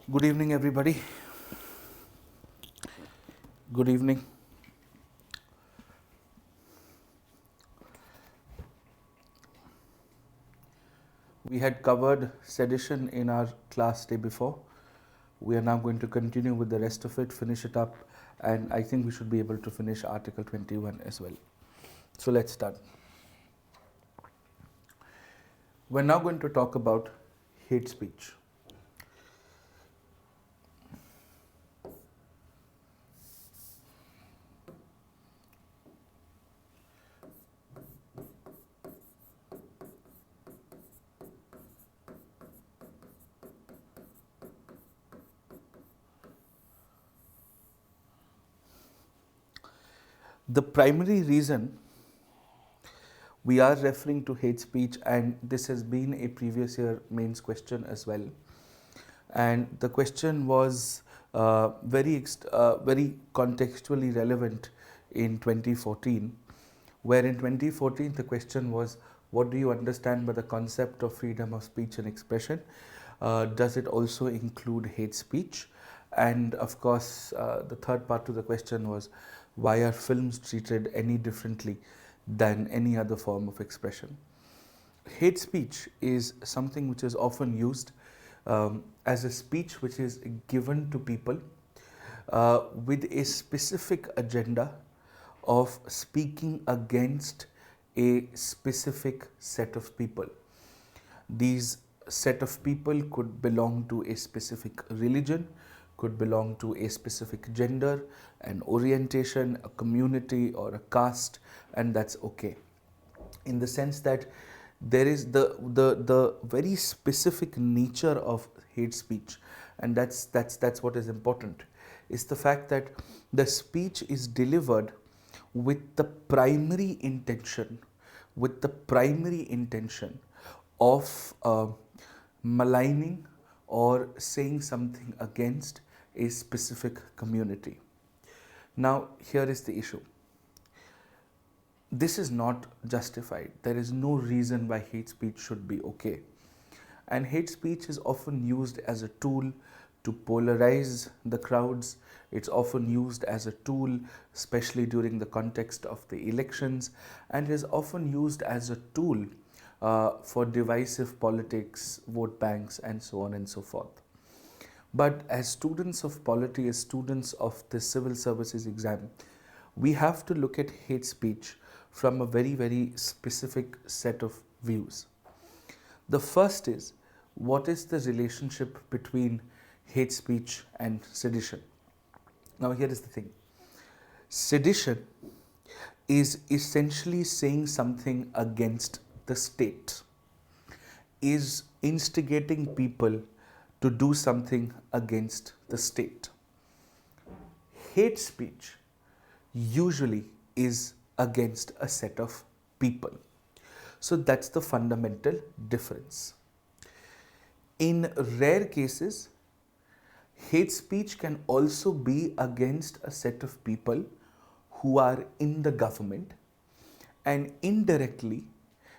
Good evening, everybody. Good evening. We had covered sedition in our class day before. We are now going to continue with the rest of it, finish it up, and I think we should be able to finish Article 21 as well. So let's start. We're now going to talk about hate speech. The primary reason we are referring to hate speech, and this has been a previous year mains question as well, and the question was very contextually relevant in 2014, where in 2014 the question was, what do you understand by the concept of freedom of speech and expression? Does it also include hate speech? And of course, the third part to the question was, why are films treated any differently than any other form of expression? Hate speech is something which is often used as a speech which is given to people with a specific agenda of speaking against a specific set of people. These set of people could belong to a specific religion, could belong to a specific gender, an orientation, a community, or a caste, and that's okay. In the sense that there is the very specific nature of hate speech, and that's what is important, is the fact that the speech is delivered with the primary intention of maligning or saying something against a specific community. Now, here is the issue. This is not justified. There is no reason why hate speech should be okay. And hate speech is often used as a tool to polarize the crowds. It's often used as a tool, especially during the context of the elections, and is often used as a tool for divisive politics, vote banks, and so on and so forth. But as students of polity, as students of the civil services exam, we have to look at hate speech from a very, very specific set of views. The first is, what is the relationship between hate speech and sedition? Now, here is the thing. Sedition is essentially saying something against the state, is instigating people to do something against the state. Hate speech usually is against a set of people. So that's the fundamental difference. In rare cases, hate speech can also be against a set of people who are in the government, and indirectly,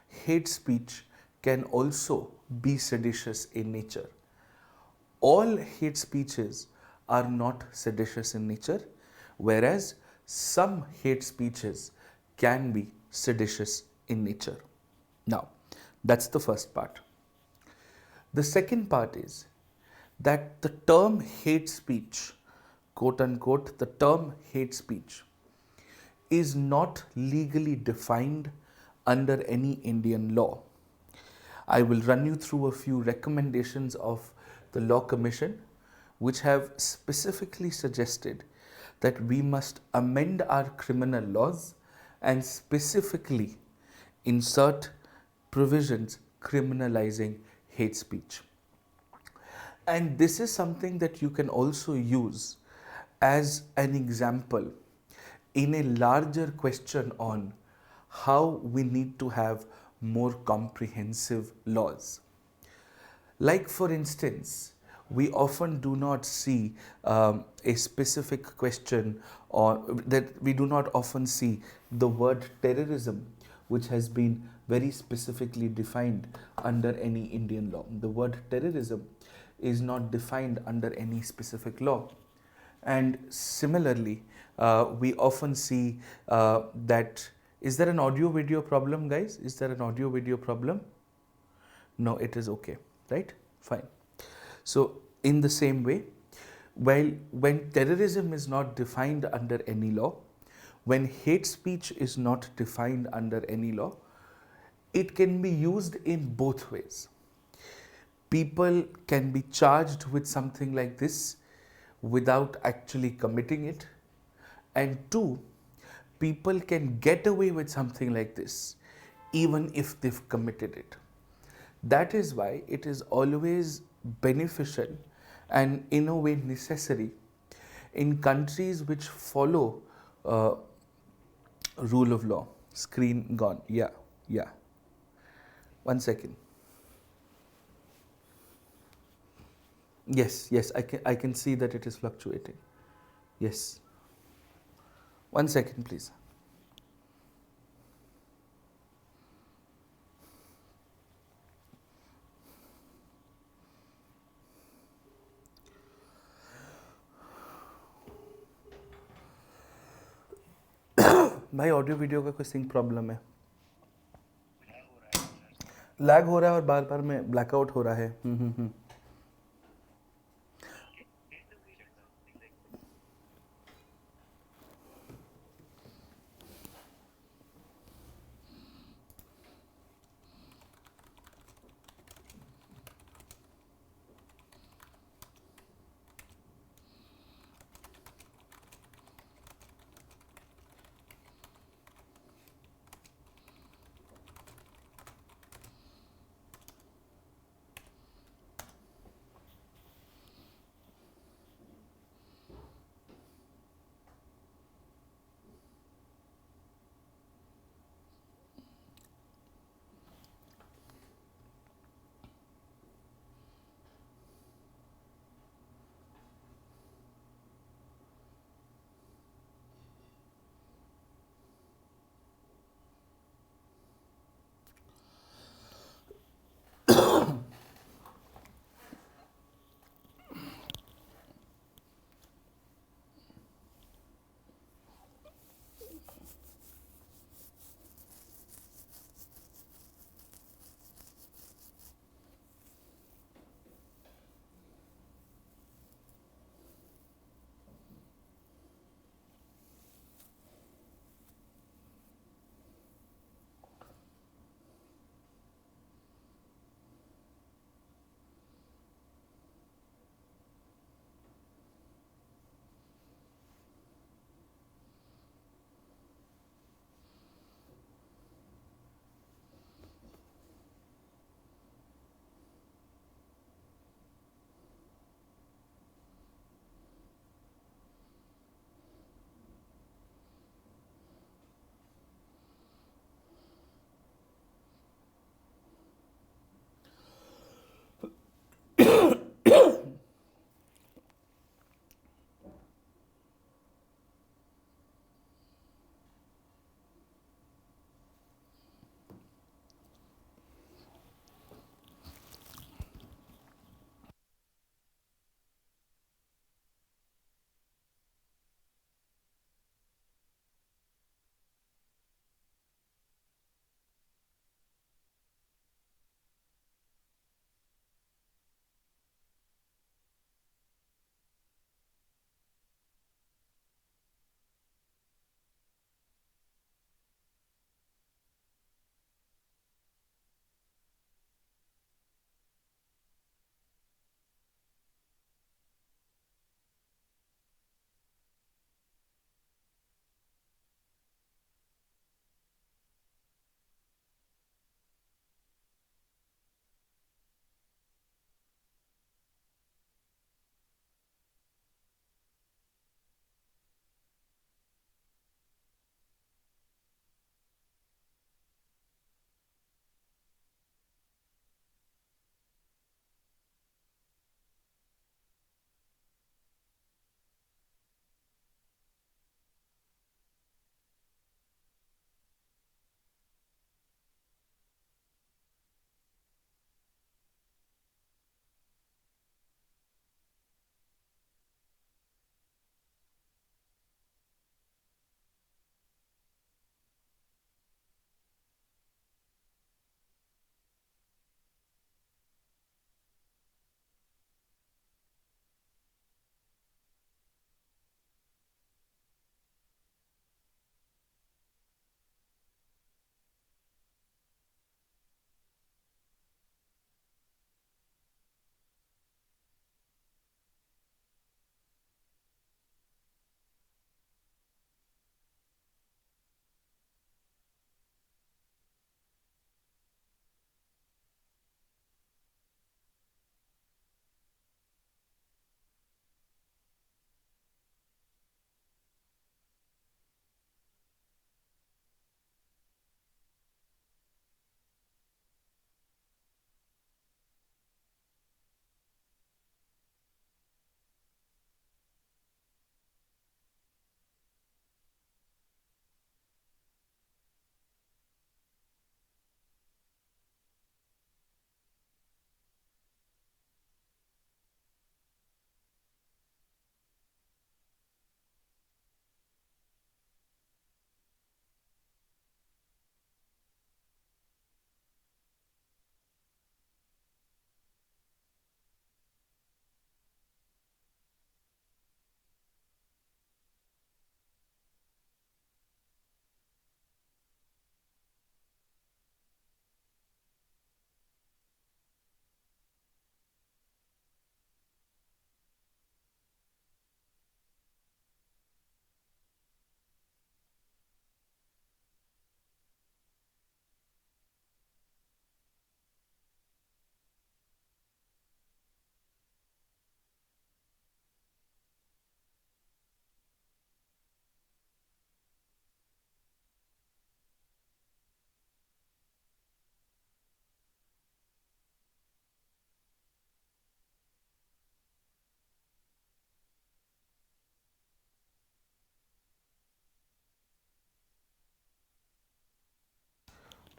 hate speech can also be seditious in nature. All hate speeches are not seditious in nature, whereas some hate speeches can be seditious in nature. Now, that's the first part. The second part is that the term hate speech, quote unquote, the term hate speech is not legally defined under any Indian law. I will run you through a few recommendations of the Law Commission, which have specifically suggested that we must amend our criminal laws and specifically insert provisions criminalizing hate speech. And this is something that you can also use as an example in a larger question on how we need to have more comprehensive laws. Like, for instance, we often do not see a specific question, or that we do not often see the word terrorism, which has been very specifically defined under any Indian law. The word terrorism is not defined under any specific law. And similarly, we often see that, is there an audio video problem, guys? Is there an audio video problem? No, it is okay, right? Fine. So in the same way, while when terrorism is not defined under any law, when hate speech is not defined under any law, it can be used in both ways. People can be charged with something like this without actually committing it. And two, people can get away with something like this even if they've committed it. That is why it is always beneficial and in a way necessary in countries which follow uh, rule of law. Screen gone. Yeah, yeah. 1 second. Yes, yes, I can see that it is fluctuating. Yes. 1 second, please. भाई audio video का कोई sink problem है, lag हो रहा है और बार बार में blackout हो रहा है।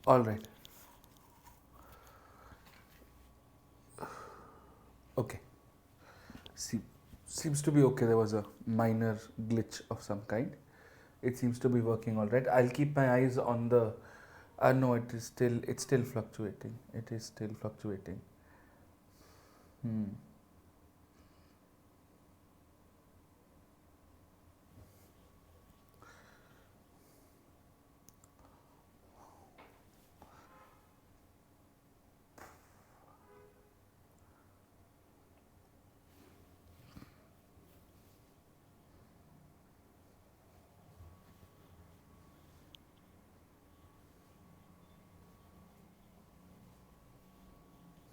All right. Okay. See, seems to be okay. There was a minor glitch of some kind. It seems to be working all right. I'll keep my eyes on the. No, it's still fluctuating. It is still fluctuating. Hmm.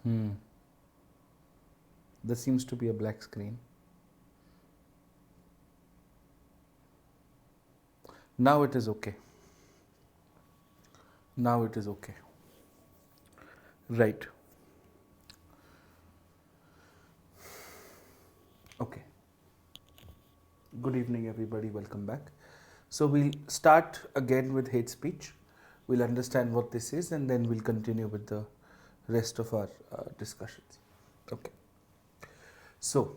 Hmm. There seems to be a black screen. Now it is okay. Now it is okay. Right. Okay. Good evening, everybody. Welcome back. So we'll start again with hate speech. We'll understand what this is, and then we'll continue with the rest of our discussions. Okay. So,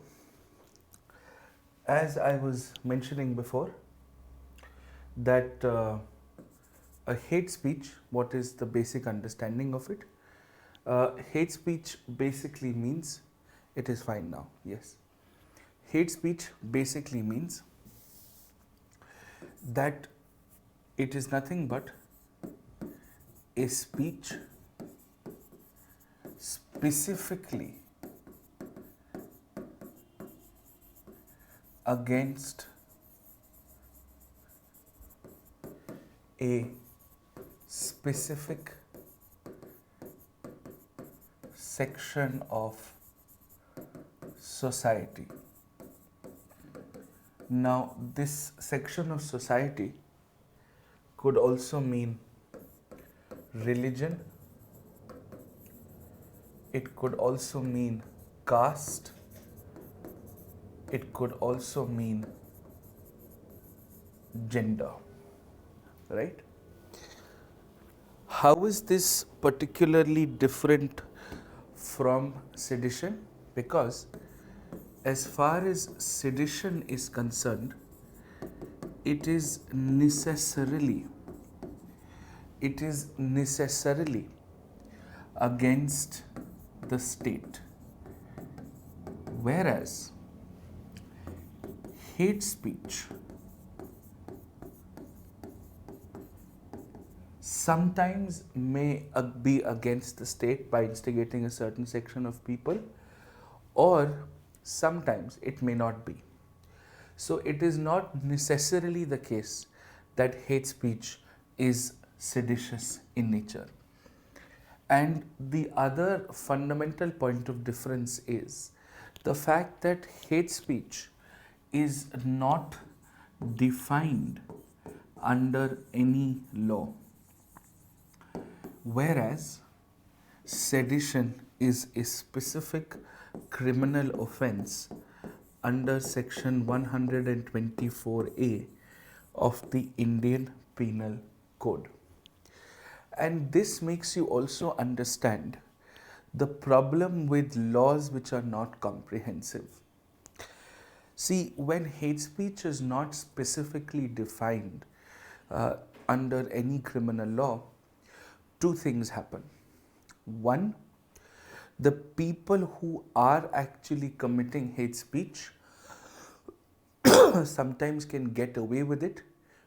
as I was mentioning before, that a hate speech, what is the basic understanding of it? Hate speech basically means, it is fine now, yes. Hate speech basically means that it is nothing but a speech specifically against a specific section of society. Now, this section of society could also mean religion, it could also mean caste, it could also mean gender, right? How is this particularly different from sedition? Because as far as sedition is concerned, it is necessarily against the state, whereas hate speech sometimes may be against the state by instigating a certain section of people, or sometimes it may not be. So it is not necessarily the case that hate speech is seditious in nature. And the other fundamental point of difference is the fact that hate speech is not defined under any law, whereas sedition is a specific criminal offense under section 124A of the Indian Penal Code. And this makes you also understand the problem with laws which are not comprehensive. See, when hate speech is not specifically defined under any criminal law, two things happen. One, the people who are actually committing hate speech sometimes can get away with it,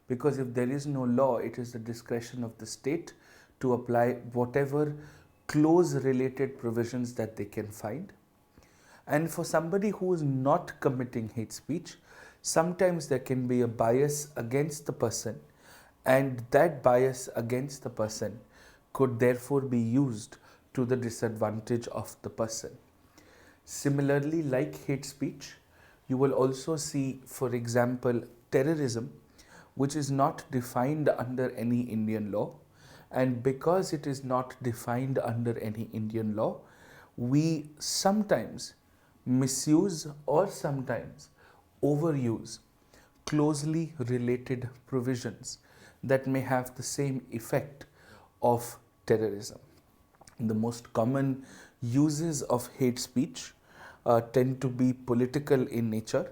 because if there is no law, it is the discretion of the state to apply whatever close related provisions that they can find. And for somebody who is not committing hate speech, sometimes there can be a bias against the person, and that bias against the person could therefore be used to the disadvantage of the person. Similarly, like hate speech, you will also see, for example, terrorism, which is not defined under any Indian law. And because it is not defined under any Indian law, we sometimes misuse or sometimes overuse closely related provisions that may have the same effect of terrorism. The most common uses of hate speech tend to be political in nature.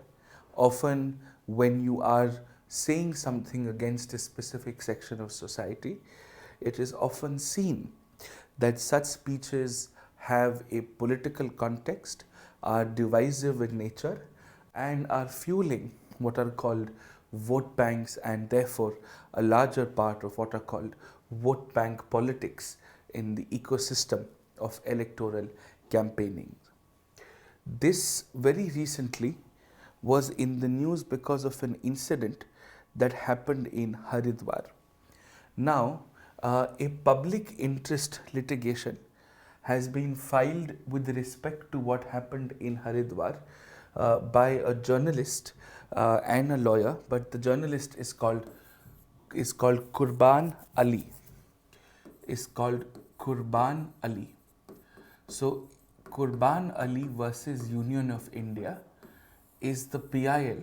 Often, when you are saying something against a specific section of society, it is often seen that such speeches have a political context, are divisive in nature, and are fueling what are called vote banks, and therefore a larger part of what are called vote bank politics in the ecosystem of electoral campaigning. This very recently was in the news because of an incident that happened in Haridwar. Now, a public interest litigation has been filed with respect to what happened in Haridwar by a journalist and a lawyer, but the journalist is called Qurban Ali. Is called Qurban Ali. So, Qurban Ali versus Union of India is the PIL,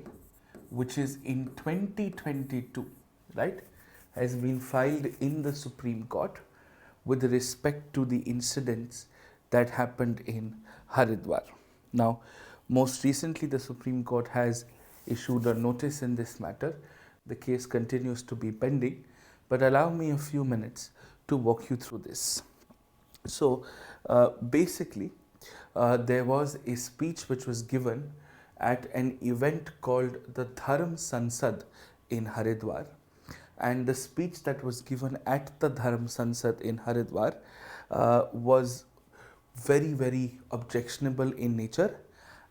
which is in 2022, right, has been filed in the Supreme Court with respect to the incidents that happened in Haridwar. Now, most recently, the Supreme Court has issued a notice in this matter. The case continues to be pending, but allow me a few minutes to walk you through this. So, basically, there was a speech which was given at an event called the Dharm Sansad in Haridwar. And the speech that was given at the Dharm Sansad in Haridwar was very, very objectionable in nature.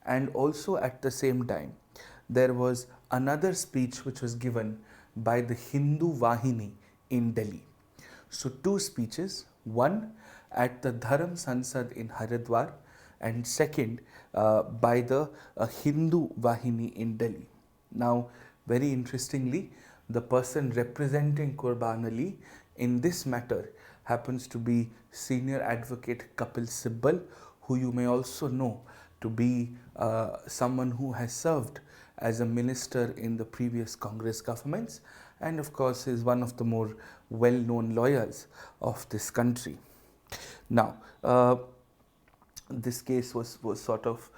And also at the same time, there was another speech which was given by the Hindu Vahini in Delhi. So, two speeches, one at the Dharm Sansad in Haridwar, and second by the Hindu Vahini in Delhi. Now, very interestingly, the person representing Qurban Ali in this matter happens to be senior advocate Kapil Sibbal, who you may also know to be someone who has served as a minister in the previous Congress governments, and of course is one of the more well-known lawyers of this country. Now, this case was sort of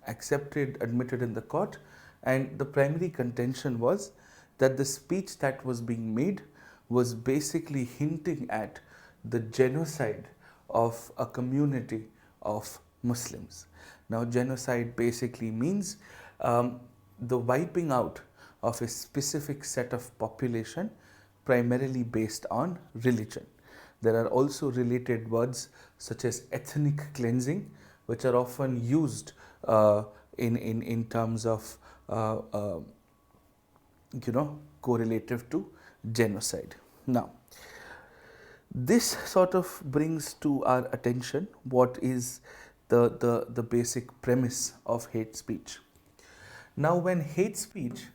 admitted in the court, and the primary contention was that the speech that was being made was basically hinting at the genocide of a community of Muslims. Now, genocide basically means the wiping out of a specific set of population primarily based on religion. There are also related words such as ethnic cleansing, which are often used in terms of correlative to genocide. Now, this sort of brings to our attention what is the basic premise of hate speech. Now, when hate speech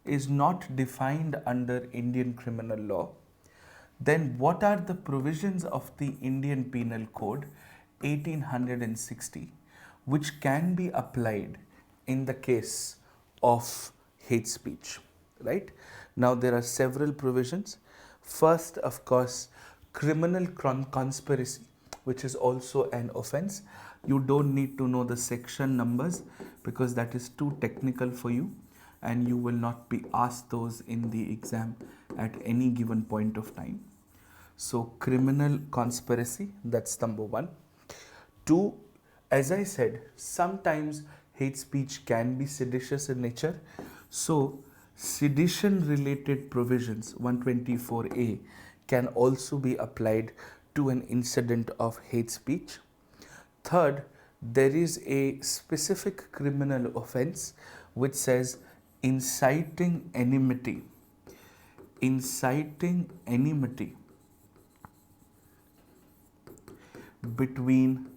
is not defined under Indian criminal law, then what are the provisions of the Indian Penal Code 1860 which can be applied in the case of hate speech, right? Now, there are several provisions. First, of course, criminal conspiracy, which is also an offense. You don't need to know the section numbers because that is too technical for you, and you will not be asked those in the exam at any given point of time. So, criminal conspiracy, that's number one. Two, as I said, sometimes hate speech can be seditious in nature. So, sedition related provisions 124A can also be applied to an incident of hate speech. Third, there is a specific criminal offense which says inciting enmity. Inciting enmity between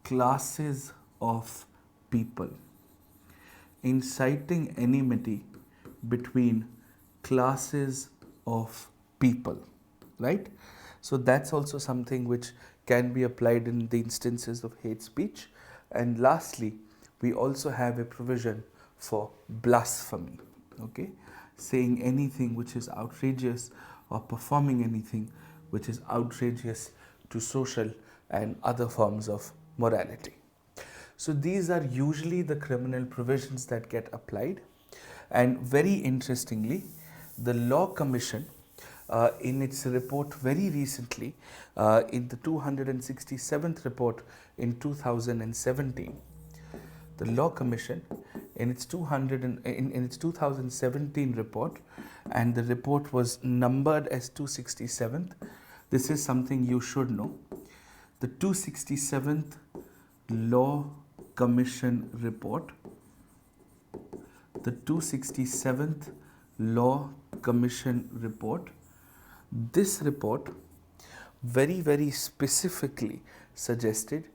classes of people. Inciting enmity between classes of people, right? So that's also something which can be applied in the instances of hate speech. And lastly, we also have a provision for blasphemy, okay? Saying anything which is outrageous or performing anything which is outrageous to social and other forms of morality. So these are usually the criminal provisions that get applied. And very interestingly, the Law Commission, in its report very recently, in the 267th report in 2017, the Law Commission, in its 2017 report, and the report was numbered as 267th. This is something you should know. The 267th Law Commission report, the 267th Law Commission report, this report very specifically suggested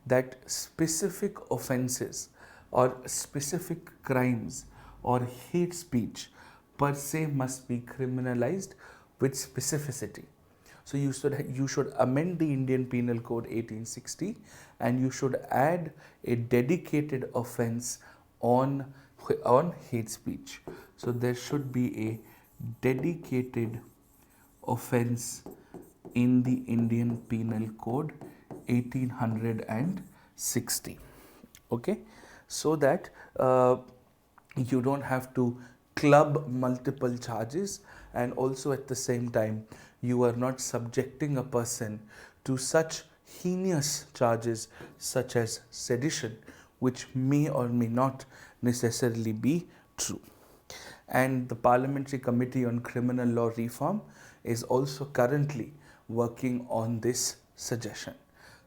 that specific offenses or specific crimes or hate speech per se must be criminalized with specificity. So you should amend the Indian Penal Code 1860 and you should add a dedicated offense on hate speech. So there should be a dedicated offense in the Indian Penal Code 1860. Okay, so that you don't have to club multiple charges, and also at the same time you are not subjecting a person to such heinous charges such as sedition, which may or may not necessarily be true. And the Parliamentary Committee on Criminal Law Reform is also currently working on this suggestion.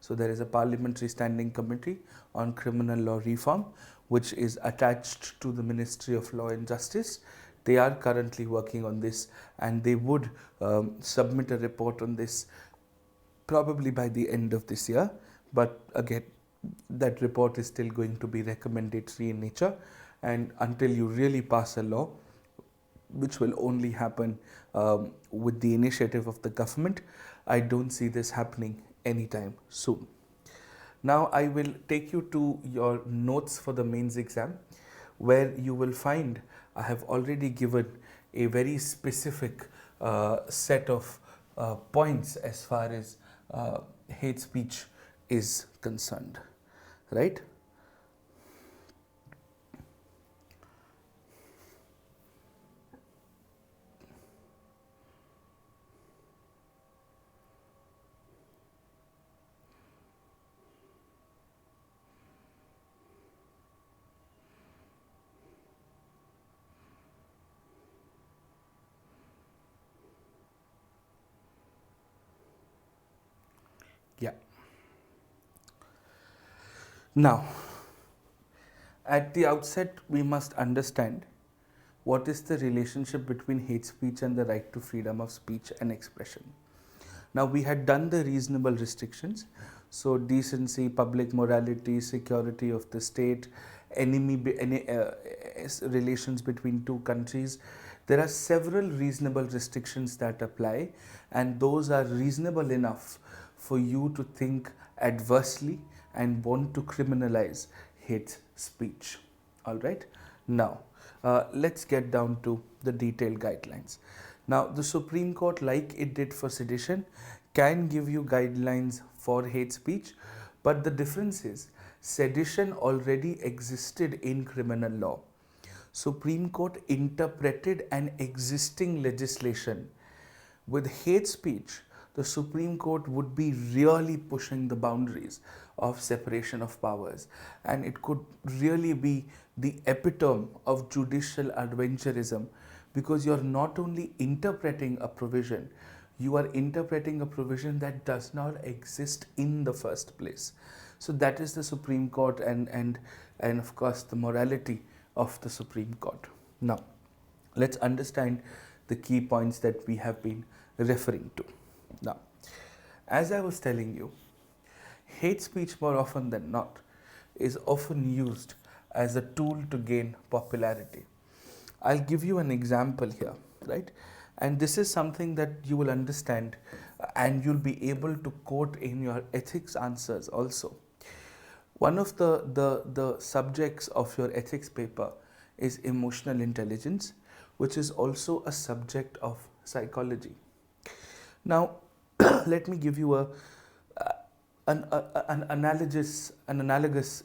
So there is a Parliamentary Standing Committee on Criminal Law Reform which is attached to the Ministry of Law and Justice. They are currently working on this, and they would submit a report on this probably by the end of this year. But again, that report is still going to be recommendatory in nature, and until you really pass a law, which will only happen with the initiative of the government, I don't see this happening anytime soon. Now I will take you to your notes for the mains exam, where you will find I have already given a very specific set of points as far as hate speech is concerned, right? Yeah. Now, at the outset, we must understand what is the relationship between hate speech and the right to freedom of speech and expression. Now, we had done the reasonable restrictions. So, decency, public morality, security of the state, relations between two countries. There are several reasonable restrictions that apply, and those are reasonable enough for you to think adversely and want to criminalize hate speech. All right. Now, let's get down to the detailed guidelines. Now, the Supreme Court, like it did for sedition, can give you guidelines for hate speech, but the difference is sedition already existed in criminal law. Supreme Court interpreted an existing legislation. With hate speech, the Supreme Court would be really pushing the boundaries of separation of powers, and it could really be the epitome of judicial adventurism, because you're not only interpreting a provision, you are interpreting a provision that does not exist in the first place. So that is the Supreme Court, and of course the morality of the Supreme Court. Now, let's understand the key points that we have been referring to. Now, as I was telling you, hate speech more often than not is often used as a tool to gain popularity. I'll give you an example here, right? And this is something that you will understand and you'll be able to quote in your ethics answers also. One of the subjects of your ethics paper is emotional intelligence, which is also a subject of psychology. Now, let me give you an analogous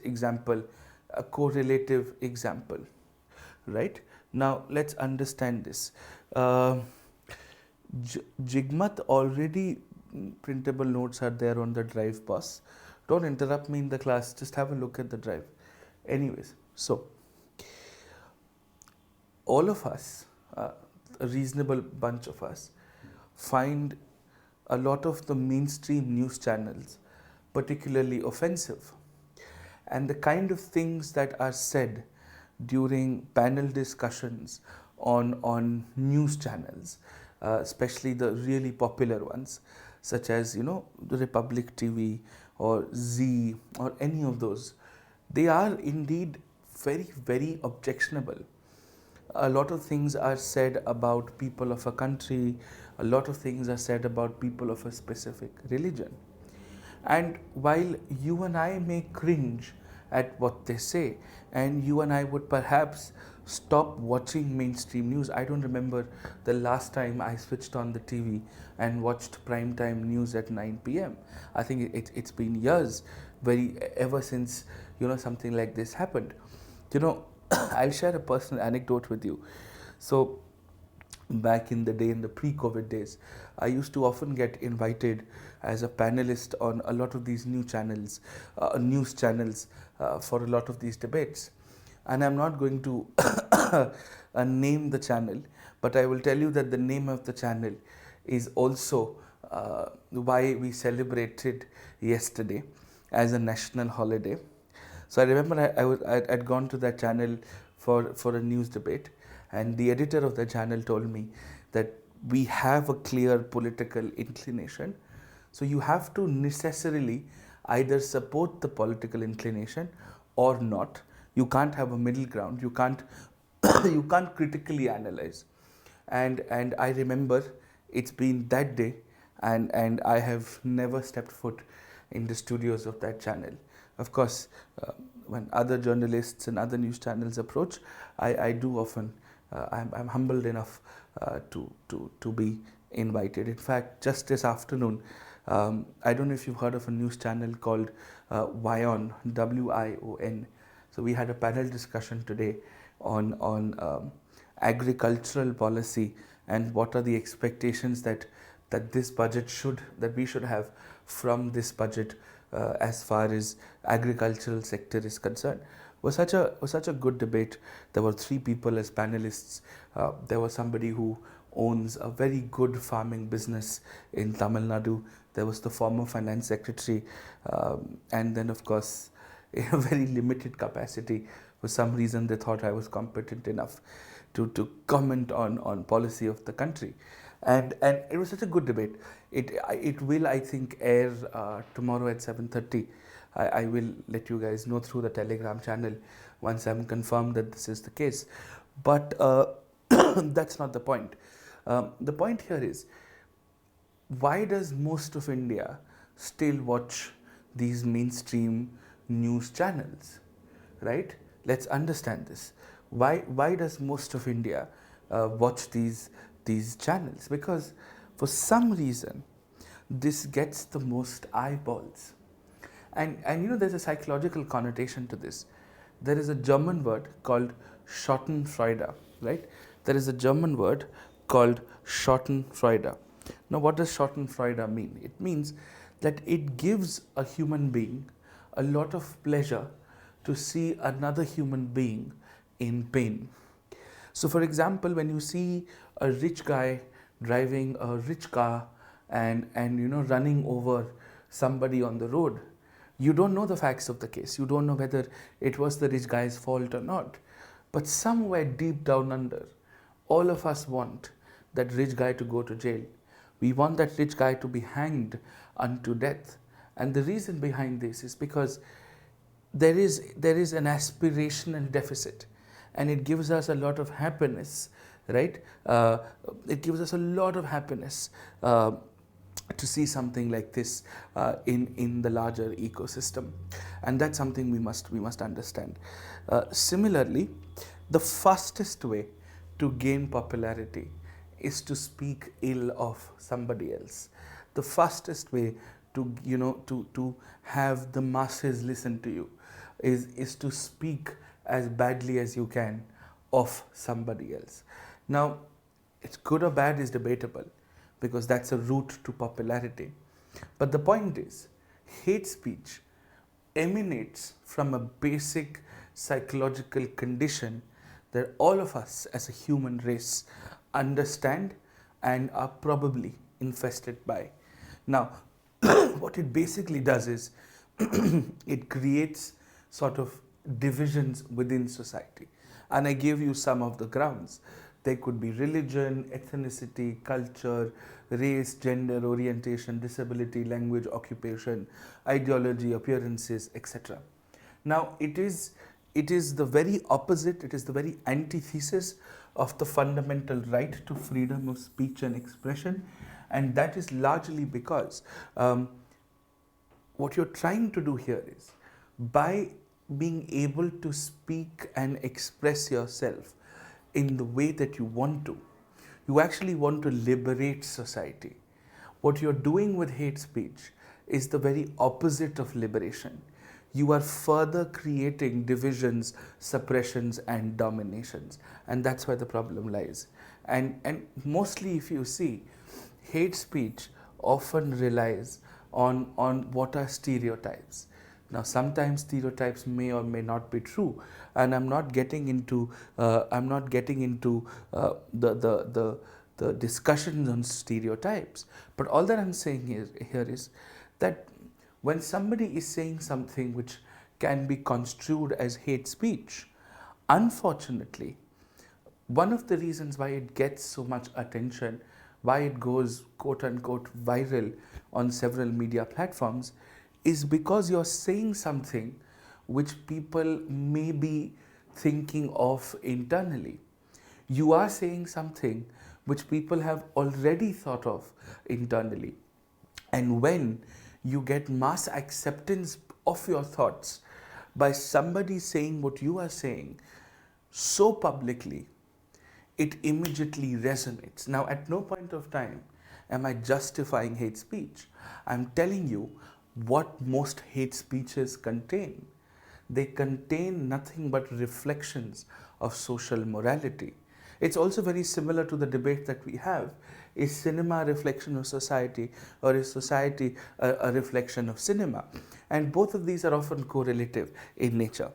example, a correlative example, right? Now let's understand this. Uh, Jigmat already printable notes are there on the drive bus. Don't interrupt me in the class, just have a look at the drive. Anyways, so all of us, a reasonable bunch of us, find a lot of the mainstream news channels particularly offensive. And the kind of things that are said during panel discussions on news channels, especially the really popular ones, such as the Republic TV or Z or any of those, they are indeed very, very objectionable. A lot of things are said about people of a country, a lot of things are said about people of a specific religion. And while you and I may cringe at what they say, and you and I would perhaps stop watching mainstream news. I don't remember the last time I switched on the TV and watched primetime news at 9 p.m. I think it's been years, ever since something like this happened. I'll share a personal anecdote with you. So back in the day, in the pre-COVID days, I used to often get invited as a panelist on a lot of these news channels for a lot of these debates. And I'm not going to name the channel, but I will tell you that the name of the channel is also why we celebrated yesterday as a national holiday. So I remember I'd gone to that channel for a news debate, and the editor of the channel told me that we have a clear political inclination. So you have to necessarily either support the political inclination or not. You can't have a middle ground. You can't you can't critically analyze. And I remember it's been that day, and I have never stepped foot in the studios of that channel. Of course, when other journalists and other news channels approach, I do often. I'm humbled enough to be invited. In fact, just this afternoon, I don't know if you've heard of a news channel called WION, WION. So we had a panel discussion today on agricultural policy and what are the expectations that we should have from this budget as far as agricultural sector is concerned. Was such a good debate. There were 3 people as panelists. There was somebody who owns a very good farming business in Tamil Nadu. There was the former finance secretary, and then of course, in a very limited capacity, for some reason they thought I was competent enough to comment on policy of the country. And it was such a good debate. It will, I think, air tomorrow at 7:30. I will let you guys know through the Telegram channel once I'm confirmed that this is the case. But that's not the point. The point here is, why does most of India still watch these mainstream news channels, right? Let's understand this. Why does most of India watch these channels? Because for some reason, this gets the most eyeballs. And there's a psychological connotation to this. There is a German word called Schadenfreude, right? There is a German word called Schadenfreude. Now, what does Schadenfreude mean? It means that it gives a human being a lot of pleasure to see another human being in pain. So, for example, when you see a rich guy driving a rich car and running over somebody on the road, you don't know the facts of the case. You don't know whether it was the rich guy's fault or not. But somewhere deep down under, all of us want that rich guy to go to jail. We want that rich guy to be hanged unto death. And the reason behind this is because there is an aspirational deficit, and it gives us a lot of happiness, right? It gives us a lot of happiness to see something like this in the larger ecosystem, and that's something we must understand. Similarly, the fastest way to gain popularity is to speak ill of somebody else. the fastest way to, to have the masses listen to you is to speak as badly as you can of somebody else. Now, it's good or bad is debatable, because that's a route to popularity. But the point is, hate speech emanates from a basic psychological condition that all of us as a human race understand and are probably infested by. Now, what it basically does is it creates sort of divisions within society. And I gave you some of the grounds. There could be religion, ethnicity, culture, race, gender, orientation, disability, language, occupation, ideology, appearances, etc. Now, it is the very opposite, it is the very antithesis of the fundamental right to freedom of speech and expression, and that is largely because what you're trying to do here is, by being able to speak and express yourself in the way that you want to, you actually want to liberate society. What you're doing with hate speech is the very opposite of liberation. You are further creating divisions, suppressions, and dominations. And that's where the problem lies. And mostly, if you see, hate speech often relies on what are stereotypes. Now, sometimes stereotypes may or may not be true, and I'm not getting into the discussions on stereotypes. But all that I'm saying here is that when somebody is saying something which can be construed as hate speech, unfortunately, one of the reasons why it gets so much attention, why it goes quote unquote viral on several media platforms, is because you're saying something which people may be thinking of internally. You are saying something which people have already thought of internally. And when you get mass acceptance of your thoughts by somebody saying what you are saying so publicly, it immediately resonates. Now, at no point of time am I justifying hate speech. I'm telling you what most hate speeches contain. They contain nothing but reflections of social morality. It's also very similar to the debate that we have. Is cinema a reflection of society, or is society a reflection of cinema? And both of these are often correlative in nature.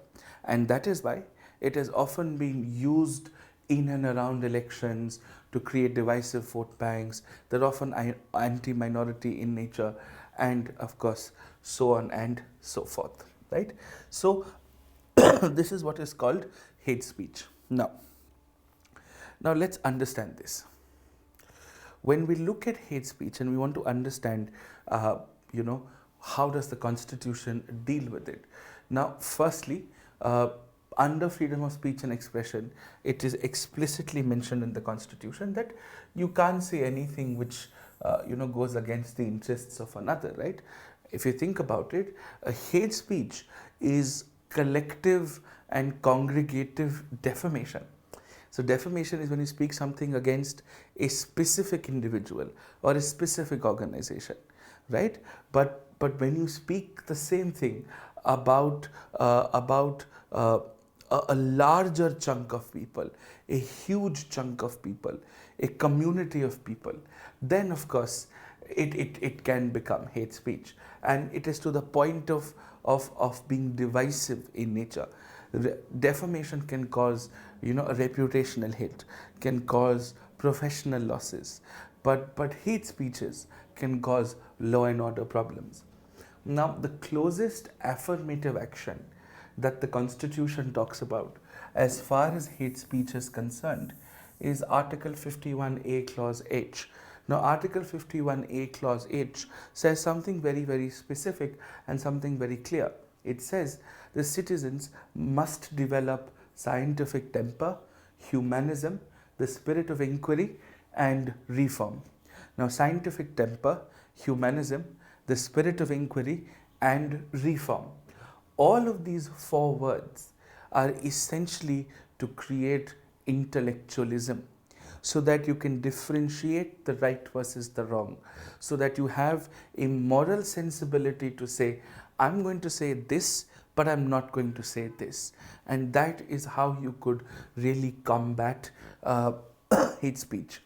And that is why it has often been used in and around elections to create divisive vote banks. They're often anti-minority in nature, and of course, so on and so forth, right? So, this is what is called hate speech. Now let's understand this. When we look at hate speech and we want to understand, how does the Constitution deal with it? Now, firstly, under freedom of speech and expression, it is explicitly mentioned in the Constitution that you can't say anything which goes against the interests of another, right? If you think about it, hate speech is collective and congregative defamation. So defamation is when you speak something against a specific individual or a specific organization, right? But when you speak the same thing about a larger chunk of people, a huge chunk of people, a community of people, then of course it can become hate speech, and it is to the point of being divisive in nature. Defamation can cause a reputational hit, can cause professional losses, but hate speeches can cause law and order problems. Now, the closest affirmative action that the Constitution talks about as far as hate speech is concerned is Article 51A Clause H. Now, Article 51A Clause H says something very, very specific and something very clear. It says the citizens must develop scientific temper, humanism, the spirit of inquiry, and reform. Now, scientific temper, humanism, the spirit of inquiry, and reform. All of these four words are essentially to create intellectualism. so that you can differentiate the right versus the wrong, so that you have a moral sensibility to say, I'm going to say this, but I'm not going to say this. And that is how you could really combat hate speech.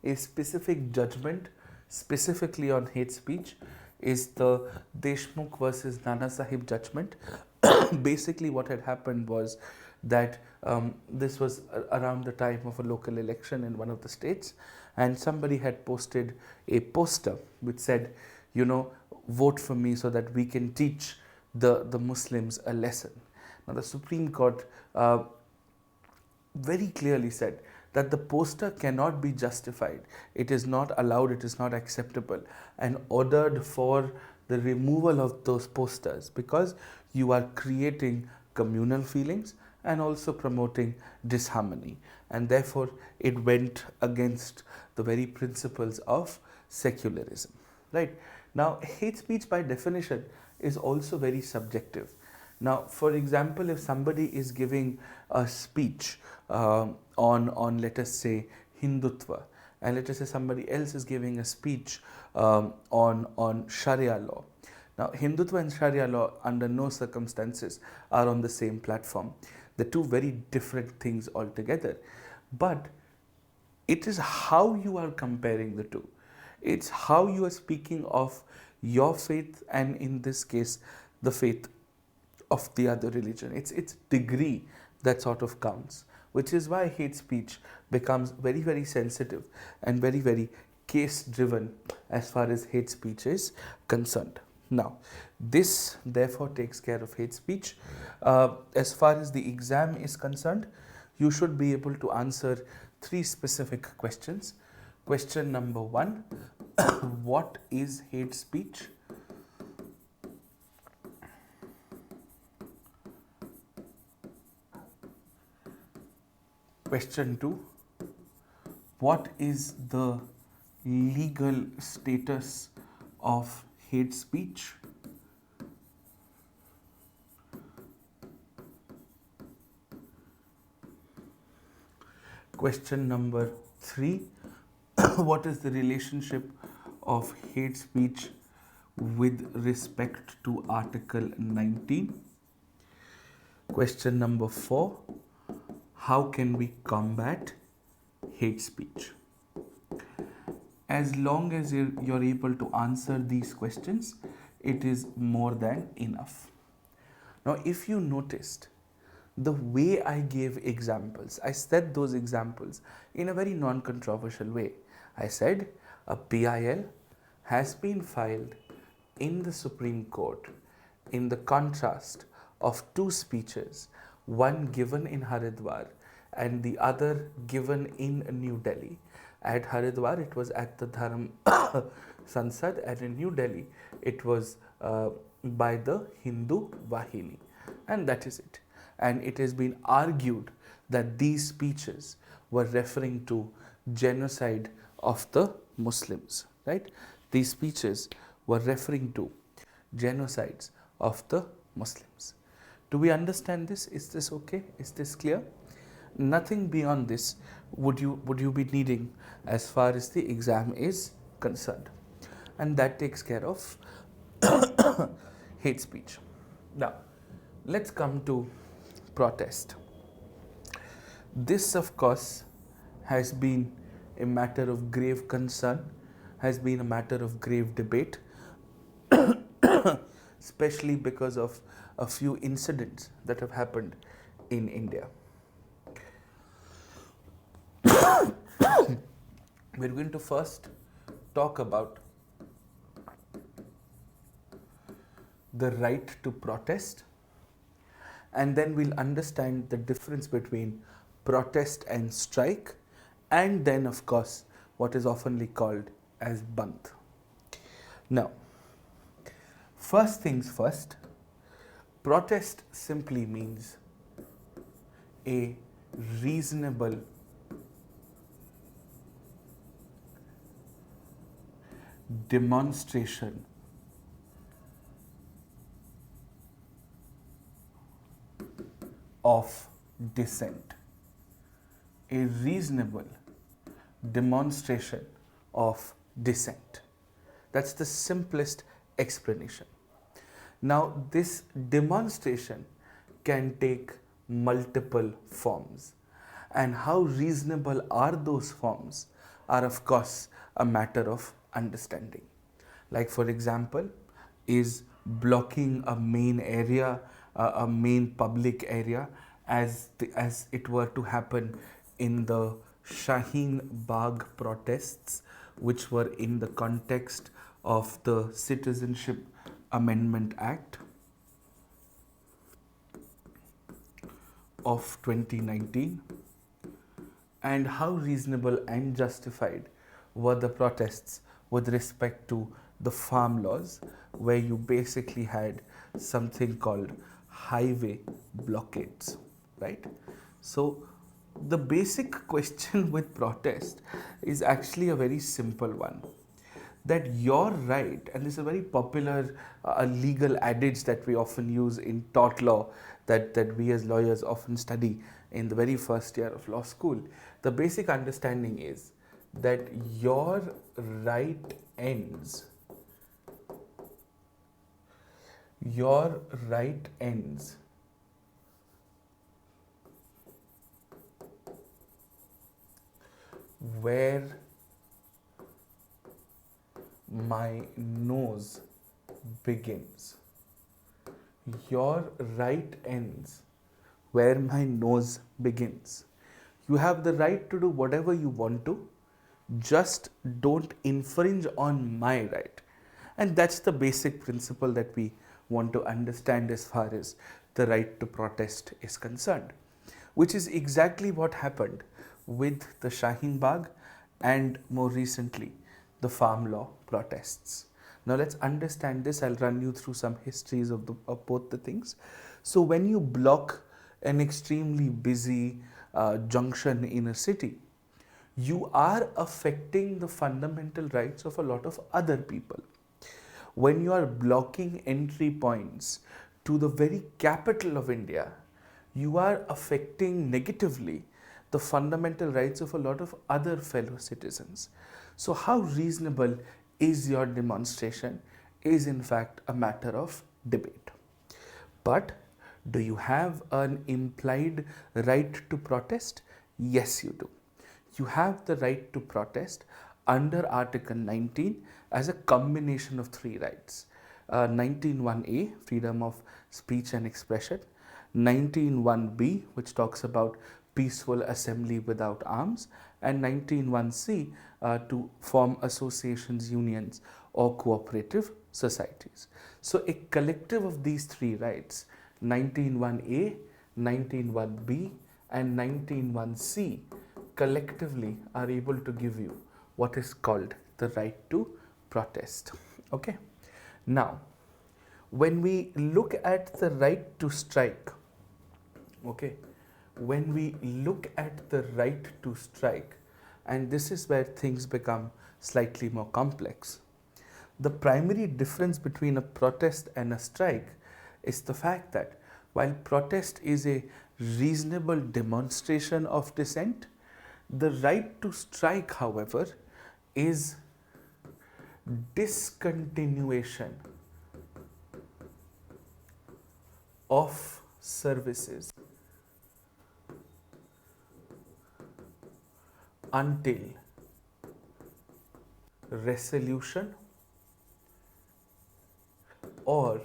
A specific judgment specifically on hate speech is the Deshmukh versus Nana Sahib judgment. Basically, what had happened was that this was around the time of a local election in one of the states, and somebody had posted a poster which said, you know, vote for me so that we can teach the Muslims a lesson. Now, the Supreme Court very clearly said that the poster cannot be justified. It is not allowed, it is not acceptable, and ordered for the removal of those posters because you are creating communal feelings and also promoting disharmony. And therefore, it went against the very principles of secularism. Right? Now, hate speech by definition is also very subjective. Now, for example, if somebody is giving a speech on let us say Hindutva, and let us say somebody else is giving a speech on Sharia law. Now, Hindutva and Sharia law under no circumstances are on the same platform. They're two very different things altogether. But it is how you are comparing the two. It's how you are speaking of your faith, and in this case, the faith of the other religion. It's degree that sort of counts, which is why hate speech becomes very, very sensitive and very, very case driven as far as hate speech is concerned. Now, this therefore takes care of hate speech. As far as the exam is concerned, you should be able to answer 3 specific questions. Question number 1, what is hate speech? Question 2, what is the legal status of hate speech? Question number 3, what is the relationship of hate speech with respect to Article 19? Question number 4, how can we combat hate speech? As long as you're able to answer these questions, it is more than enough. Now, if you noticed, the way I gave examples, I said those examples in a very non-controversial way. I said a PIL has been filed in the Supreme Court in the contrast of 2 speeches, one given in Haridwar and the other given in New Delhi. At Haridwar, it was at the Dharam Sansad, and in New Delhi, it was by the Hindu Vahini. And that is it. And it has been argued that these speeches were referring to genocide of the Muslims, right? These speeches were referring to genocides of the Muslims. Do we understand this? Is this okay? Is this clear? Nothing beyond this would you be needing as far as the exam is concerned. And that takes care of hate speech. Now, let's come to protest. This, of course, has been a matter of grave concern, has been a matter of grave debate, especially because of a few incidents that have happened in India. We're going to first talk about the right to protest, and then we'll understand the difference between protest and strike, and then, of course, what is oftenly called as bandh. Now, first things first, protest simply means a reasonable demonstration of dissent. A reasonable demonstration of dissent. That's the simplest explanation. Now, this demonstration can take multiple forms, and how reasonable are those forms are, of course, a matter of understanding. Like, for example, is blocking a main area, a main public area, as it were to happen in the Shaheen Bagh protests, which were in the context of the Citizenship Amendment Act of 2019, and how reasonable and justified were the protests with respect to the farm laws, where you basically had something called highway blockades, right? So the basic question with protest is actually a very simple one, that your right, and this is a very popular legal adage that we often use in tort law, that we as lawyers often study in the very first year of law school. The basic understanding is that your right ends, where my nose begins. Your right ends where my nose begins. You have the right to do whatever you want to, just don't infringe on my right. And that's the basic principle that we want to understand as far as the right to protest is concerned, which is exactly what happened with the Shaheen Bagh and more recently the farm law protests. Now let's understand this. I'll run you through some histories of both the things. So when you block an extremely busy junction in a city, you are affecting the fundamental rights of a lot of other people. When you are blocking entry points to the very capital of India, you are affecting negatively the fundamental rights of a lot of other fellow citizens. So how reasonable is your demonstration is in fact a matter of debate. But do you have an implied right to protest? Yes, you do. You have the right to protest under Article 19 as a combination of three rights. 19(1)(a), freedom of speech and expression, 19(1)(b), which talks about peaceful assembly without arms, and 19(1)(c), to form associations, unions, or cooperative societies. So a collective of these three rights, 19(1)(a), 19(1)(b), and 19(1)(c), collectively are able to give you what is called the right to protest. Okay. Now, when we look at the right to strike, when we look at the right to strike, and this is where things become slightly more complex. The primary difference between a protest and a strike is the fact that while protest is a reasonable demonstration of dissent, the right to strike, however, is discontinuation of services until resolution or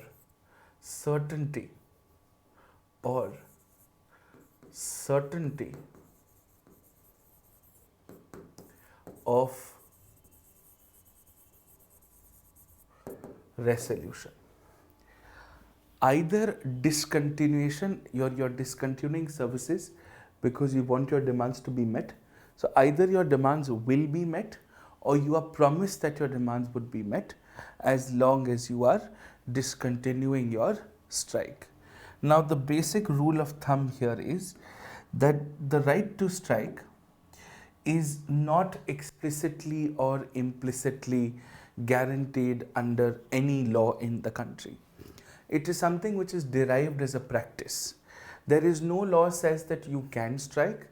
certainty of resolution. Either discontinuation, you're discontinuing services because you want your demands to be met. So either your demands will be met or you are promised that your demands would be met as long as you are discontinuing your strike. Now the basic rule of thumb here is that the right to strike is not explicitly or implicitly guaranteed under any law in the country. It is something which is derived as a practice. There is no law says that you can strike.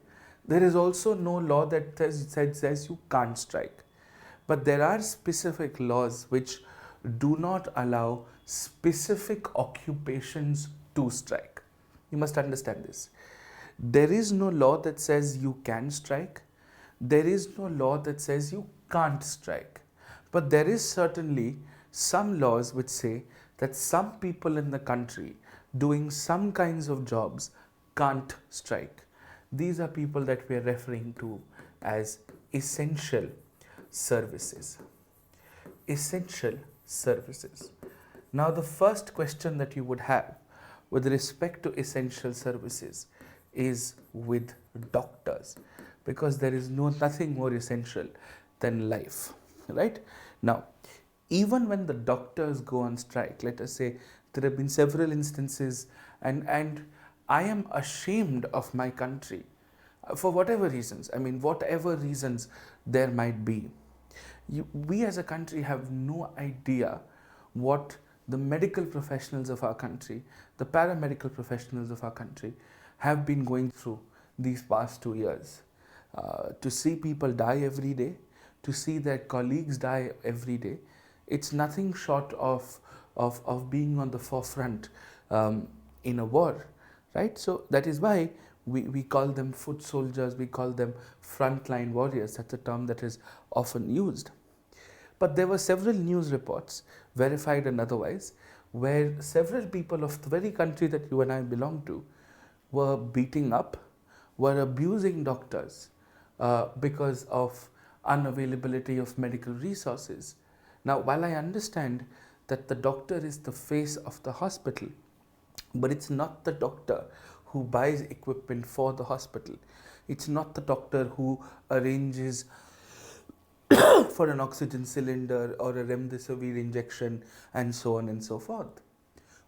There is also no law that says you can't strike. But there are specific laws which do not allow specific occupations to strike. You must understand this. There is no law that says you can strike. There is no law that says you can't strike. But there is certainly some laws which say that some people in the country doing some kinds of jobs can't strike. These are people that we are referring to as essential services. Essential services. Now, the first question that you would have with respect to essential services is with doctors, because there is nothing more essential than life, right? Now, even when the doctors go on strike, let us say there have been several instances, and I am ashamed of my country for whatever reasons. I mean, whatever reasons there might be. We as a country have no idea what the medical professionals of our country, the paramedical professionals of our country have been going through these past 2 years. To see people die every day, to see their colleagues die every day, it's nothing short of being on the forefront in a war, right? So that is why we call them foot soldiers, we call them frontline warriors. That's a term that is often used. But there were several news reports, verified and otherwise, where several people of the very country that you and I belong to were beating up, were abusing doctors because of unavailability of medical resources. Now, while I understand that the doctor is the face of the hospital, but it's not the doctor who buys equipment for the hospital. It's not the doctor who arranges for an oxygen cylinder or a remdesivir injection and so on and so forth.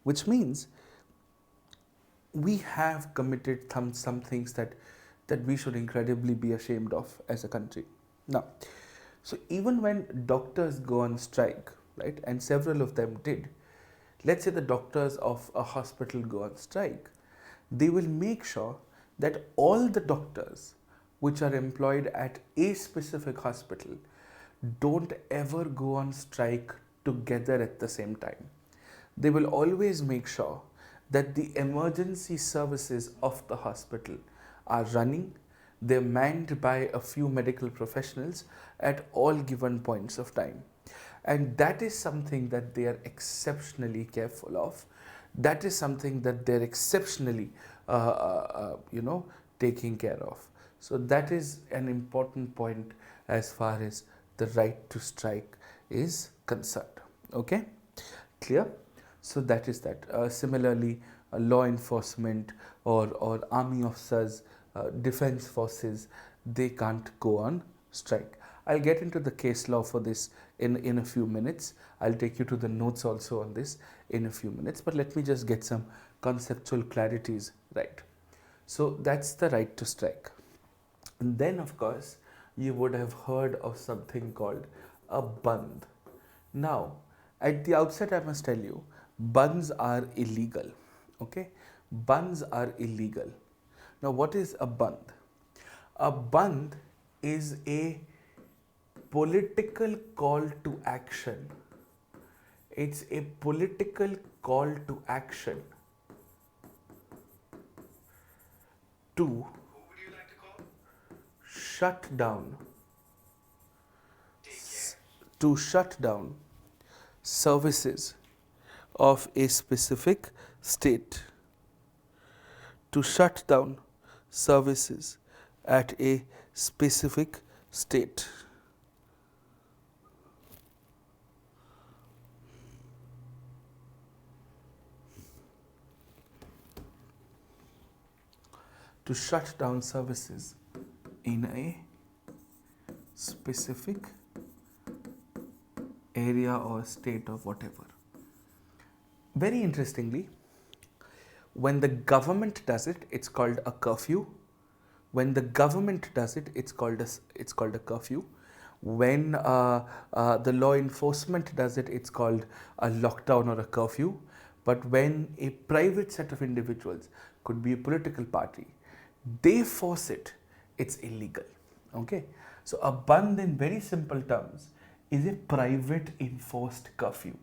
Which means we have committed some things that we should incredibly be ashamed of as a country. Now, so even when doctors go on strike, right, and several of them did, let's say the doctors of a hospital go on strike, they will make sure that all the doctors which are employed at a specific hospital don't ever go on strike together at the same time. They will always make sure that the emergency services of the hospital are running, they're manned by a few medical professionals at all given points of time. And that is something that they are exceptionally careful of. That is something that they're exceptionally, taking care of. So that is an important point as far as the right to strike is concerned. Okay, clear? So that is that. Similarly, law enforcement or army officers, defense forces, they can't go on strike. I'll get into the case law for this in a few minutes. I'll take you to the notes also on this in a few minutes, but let me just get some conceptual clarities right. So that's the right to strike. And then, of course, you would have heard of something called a bandh. Now, at the outset, I must tell you, bandhs are illegal. Okay, bandhs are illegal. Now, what is a bandh? A bandh is a political call to action. It's a political call to action to shut down services of a specific state, to shut down services at a specific state. To shut down services in a specific area or state or whatever. Very interestingly, when the government does it, it's called a curfew. When the government does it, it's called a curfew. When the law enforcement does it, it's called a lockdown or a curfew. But when a private set of individuals, could be a political party, they force it, it's illegal. Okay, so a band in very simple terms is a private enforced curfew.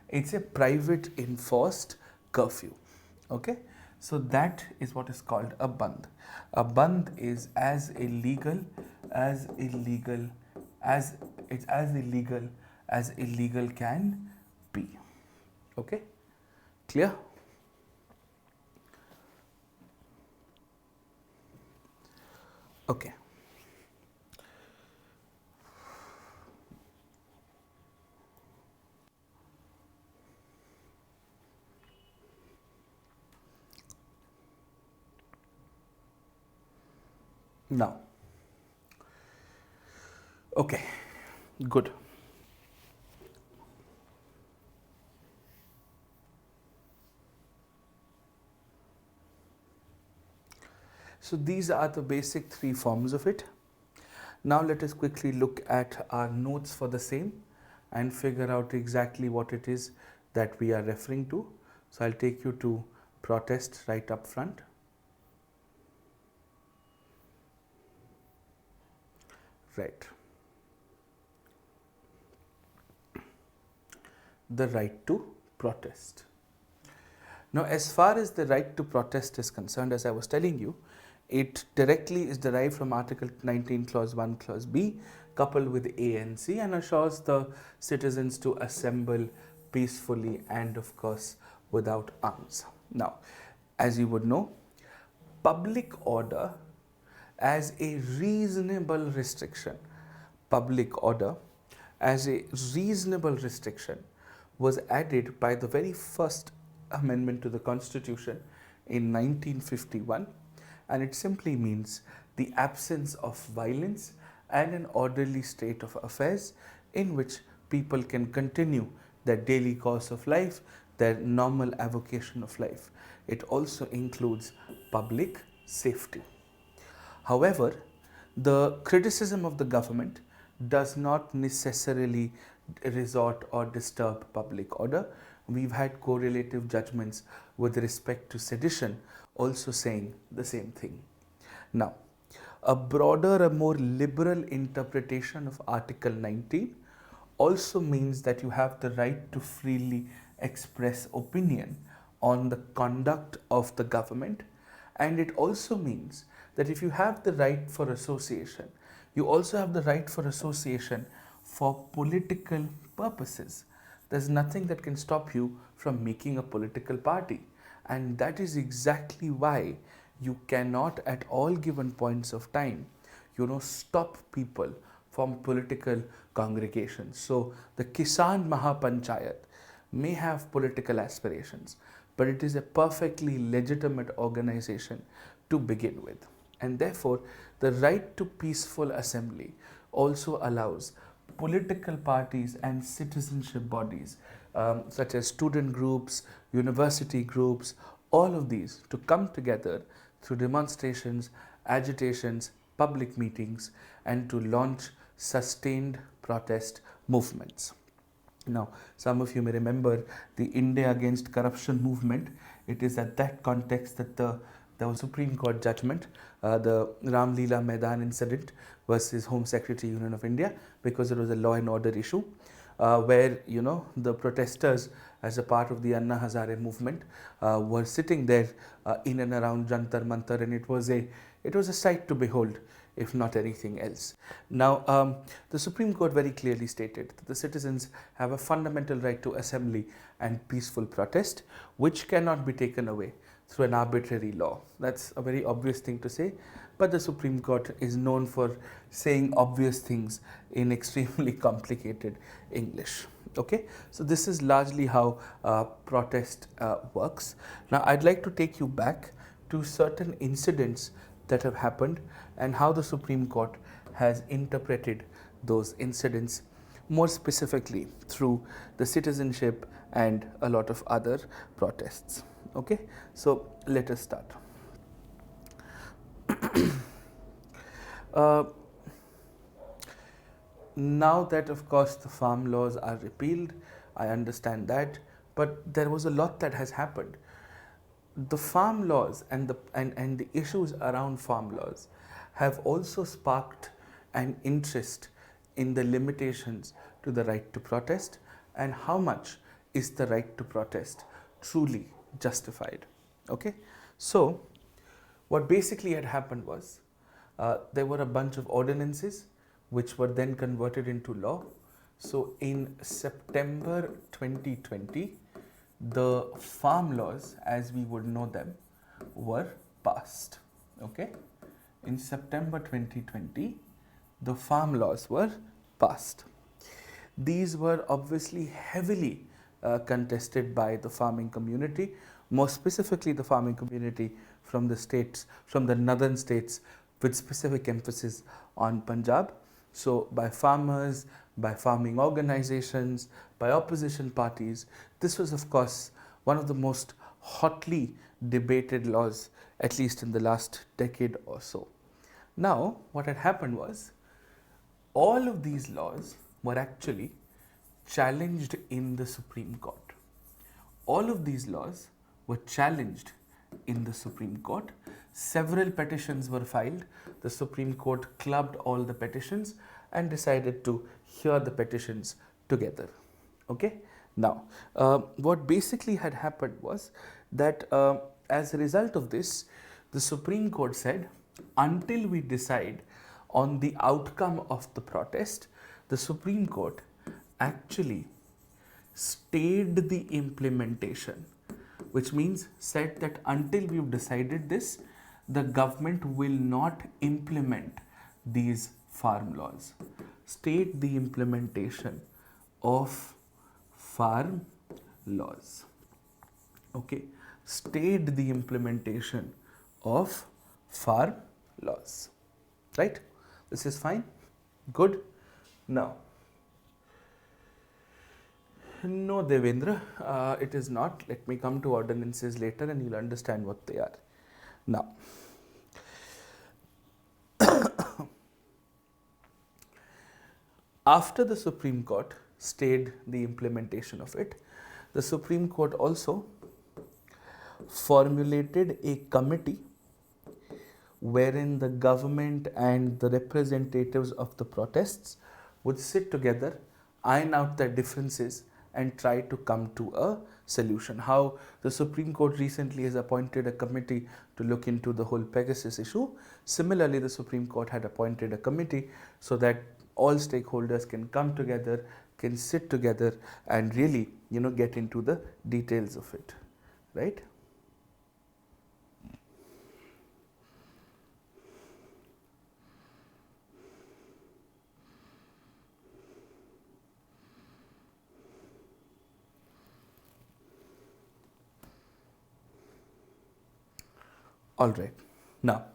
It's a private enforced curfew. Okay, so that is what is called a band. A band is as illegal as it's as illegal can be. Okay, clear? Okay. Now, okay, good. So these are the basic three forms of it. Now let us quickly look at our notes for the same and figure out exactly what it is that we are referring to. So I'll take you to protest right up front. Right. The right to protest. Now, as far as the right to protest is concerned, as I was telling you, it directly is derived from Article 19, Clause 1, Clause B, coupled with A and C, and assures the citizens to assemble peacefully and, of course, without arms. Now, as you would know, public order as a reasonable restriction, public order as a reasonable restriction was added by the very first amendment to the Constitution in 1951, and it simply means the absence of violence and an orderly state of affairs in which people can continue their daily course of life, their normal avocation of life. It also includes public safety. However, the criticism of the government does not necessarily resort or disturb public order. We've had correlative judgments with respect to sedition also saying the same thing. Now, a broader, a more liberal interpretation of Article 19 also means that you have the right to freely express opinion on the conduct of the government, and it also means that if you have the right for association, you also have the right for association for political purposes. There's nothing that can stop you from making a political party, and that is exactly why you cannot at all given points of time stop people from political congregations. So the Kisan Mahapanchayat may have political aspirations, but it is a perfectly legitimate organization to begin with, and therefore the right to peaceful assembly also allows political parties and citizenship bodies such as student groups, university groups, all of these to come together through demonstrations, agitations, public meetings, and to launch sustained protest movements. Now, some of you may remember the India Against Corruption movement. It is at that context that there was Supreme Court judgment, the Ram Leela Maidan incident versus Home Secretary Union of India, because it was a law and order issue, where the protesters, as a part of the Anna Hazare movement, were sitting there in and around Jantar Mantar, and it was a sight to behold, if not anything else. Now, the Supreme Court very clearly stated that the citizens have a fundamental right to assembly and peaceful protest, which cannot be taken away through an arbitrary law. That's a very obvious thing to say, but the Supreme Court is known for saying obvious things in extremely complicated English. Okay, so this is largely how protest works. Now, I'd like to take you back to certain incidents that have happened and how the Supreme Court has interpreted those incidents, more specifically through the citizenship and a lot of other protests. Okay, so let us start. Now that, of course, the farm laws are repealed, I understand that, but there was a lot that has happened. The farm laws and the issues around farm laws have also sparked an interest in the limitations to the right to protest and how much is the right to protest truly justified. Okay, so what basically had happened was there were a bunch of ordinances which were then converted into law. So in September 2020, the farm laws as we would know them were passed. Okay, in September 2020, the farm laws were passed. These were obviously heavily contested by the farming community, more specifically the farming community from the states, from the northern states, with specific emphasis on Punjab. So by farmers, by farming organizations, by opposition parties, this was of course one of the most hotly debated laws, at least in the last decade or so. Now, what had happened was all of these laws were actually challenged in the Supreme Court. All of these laws were challenged in the Supreme Court. Several petitions were filed. The Supreme Court clubbed all the petitions and decided to hear the petitions together. Okay. Now, what basically had happened was that as a result of this, the Supreme Court said, until we decide on the outcome of the protest, the Supreme Court actually stayed the implementation, which means said that until we've decided this, the government will not implement these farm laws. Stayed the implementation of farm laws. Okay, stayed the implementation of farm laws. Right? This is fine. Good. Now, no, Devendra, it is not. Let me come to ordinances later and you'll understand what they are. Now, after the Supreme Court stayed the implementation of it, the Supreme Court also formulated a committee wherein the government and the representatives of the protests would sit together, iron out their differences and try to come to a solution. How the Supreme Court recently has appointed a committee to look into the whole Pegasus issue. Similarly, the Supreme Court had appointed a committee so that all stakeholders can come together, can sit together and really, get into the details of it, right? All right. Now,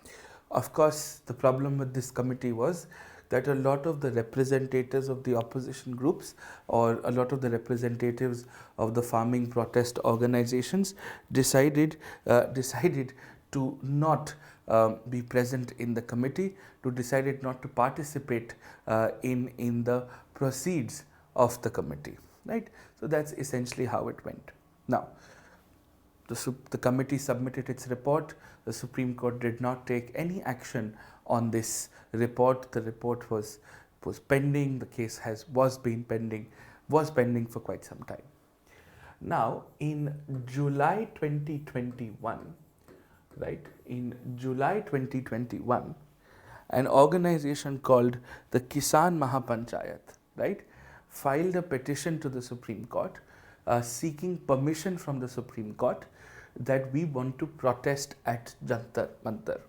of course, the problem with this committee was that a lot of the representatives of the opposition groups or a lot of the representatives of the farming protest organizations decided to not be present in the committee, to decided not to participate in the proceeds of the committee, right? So that's essentially how it went. Now, the committee submitted its report. The Supreme Court did not take any action on this report. The report was pending. The case was pending for quite some time. Now, in July 2021, right? In July 2021, an organization called the Kisan Mahapanchayat, right, filed a petition to the Supreme Court seeking permission from the Supreme Court that we want to protest at Jantar Mantar.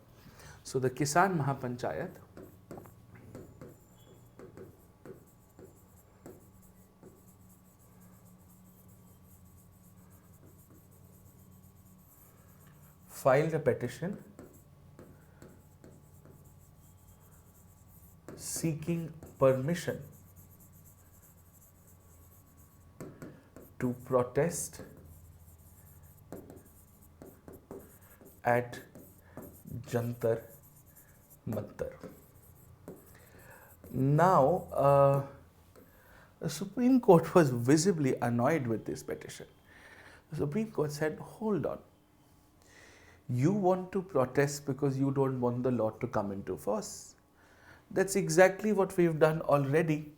So the Kisan Mahapanchayat filed a petition seeking permission to protest at Jantar Mantar. Now, the Supreme Court was visibly annoyed with this petition. The Supreme Court said, hold on. You want to protest because you don't want the law to come into force. That's exactly what we've done already.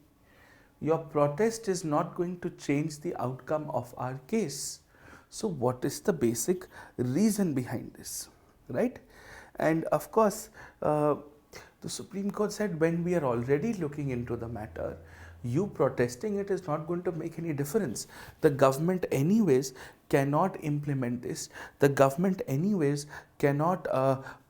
Your protest is not going to change the outcome of our case. So, what is the basic reason behind this, right? And of course, the Supreme Court said when we are already looking into the matter, you protesting it is not going to make any difference. The government, anyways, cannot implement this. The government, anyways, cannot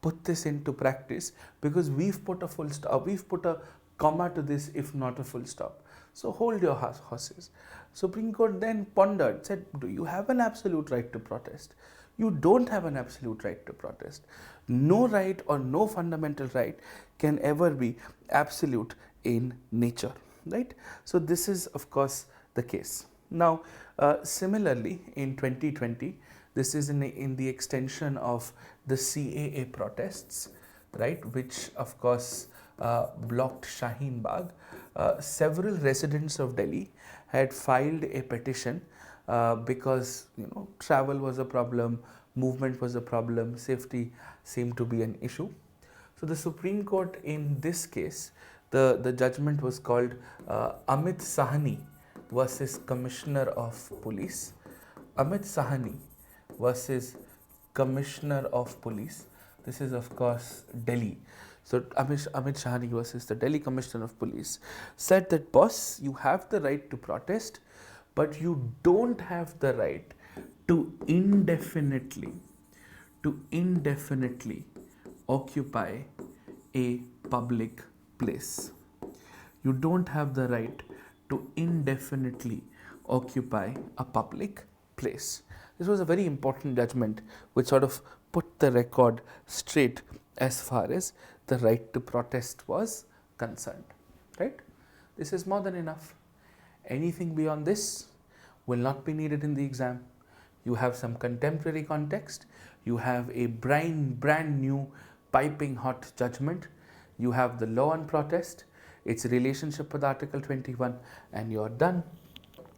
put this into practice because we've put a full stop, we've put a comma to this, if not a full stop. So hold your horses. Supreme Court then pondered, said, do you have an absolute right to protest? You don't have an absolute right to protest. No right or no fundamental right can ever be absolute in nature, right? So this is, of course, the case. Now, similarly, in 2020, this is in the extension of the CAA protests, right, which of course blocked Shaheen Bagh. Several residents of Delhi had filed a petition because travel was a problem, movement was a problem, safety seemed to be an issue. So the Supreme Court in this case, the judgment was called Amit Sahni versus Commissioner of Police. Amit Sahni versus Commissioner of Police. This is of course Delhi. So Amit Sahni versus the Delhi Commissioner of Police said that, boss, you have the right to protest, but you don't have the right to indefinitely occupy a public place. You don't have the right to indefinitely occupy a public place. This was a very important judgment which sort of put the record straight as far as the right to protest was concerned, right? This is more than enough. Anything beyond this will not be needed in the exam. You have some contemporary context, you have a brand new piping hot judgment, you have the law on protest, its relationship with Article 21, and you're done.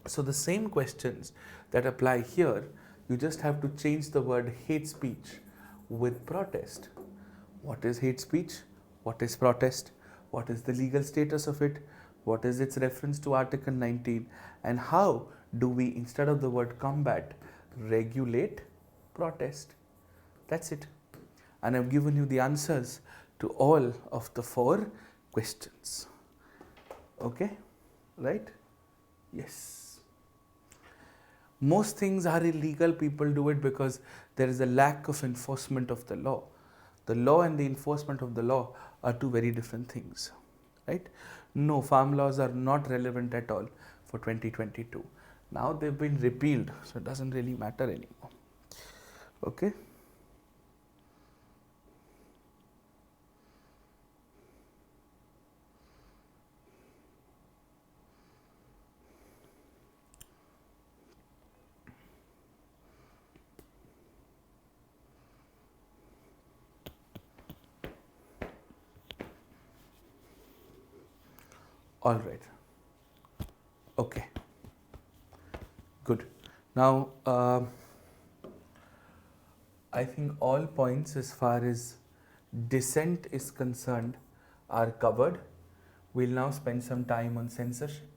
So the same questions that apply here, you just have to change the word hate speech with protest. What is hate speech? What is protest? What is the legal status of it? What is its reference to Article 19? And how do we, instead of the word combat, regulate protest? That's it. And I've given you the answers to all of the 4 questions. Okay? Right? Yes. Most things are illegal. People do it because there is a lack of enforcement of the law. The law and the enforcement of the law are 2 very different things, right? No, farm laws are not relevant at all for 2022. Now they've been repealed, so it doesn't really matter anymore. Okay? All right. Okay. Good. Now, I think all points as far as dissent is concerned are covered. We'll now spend some time on censorship,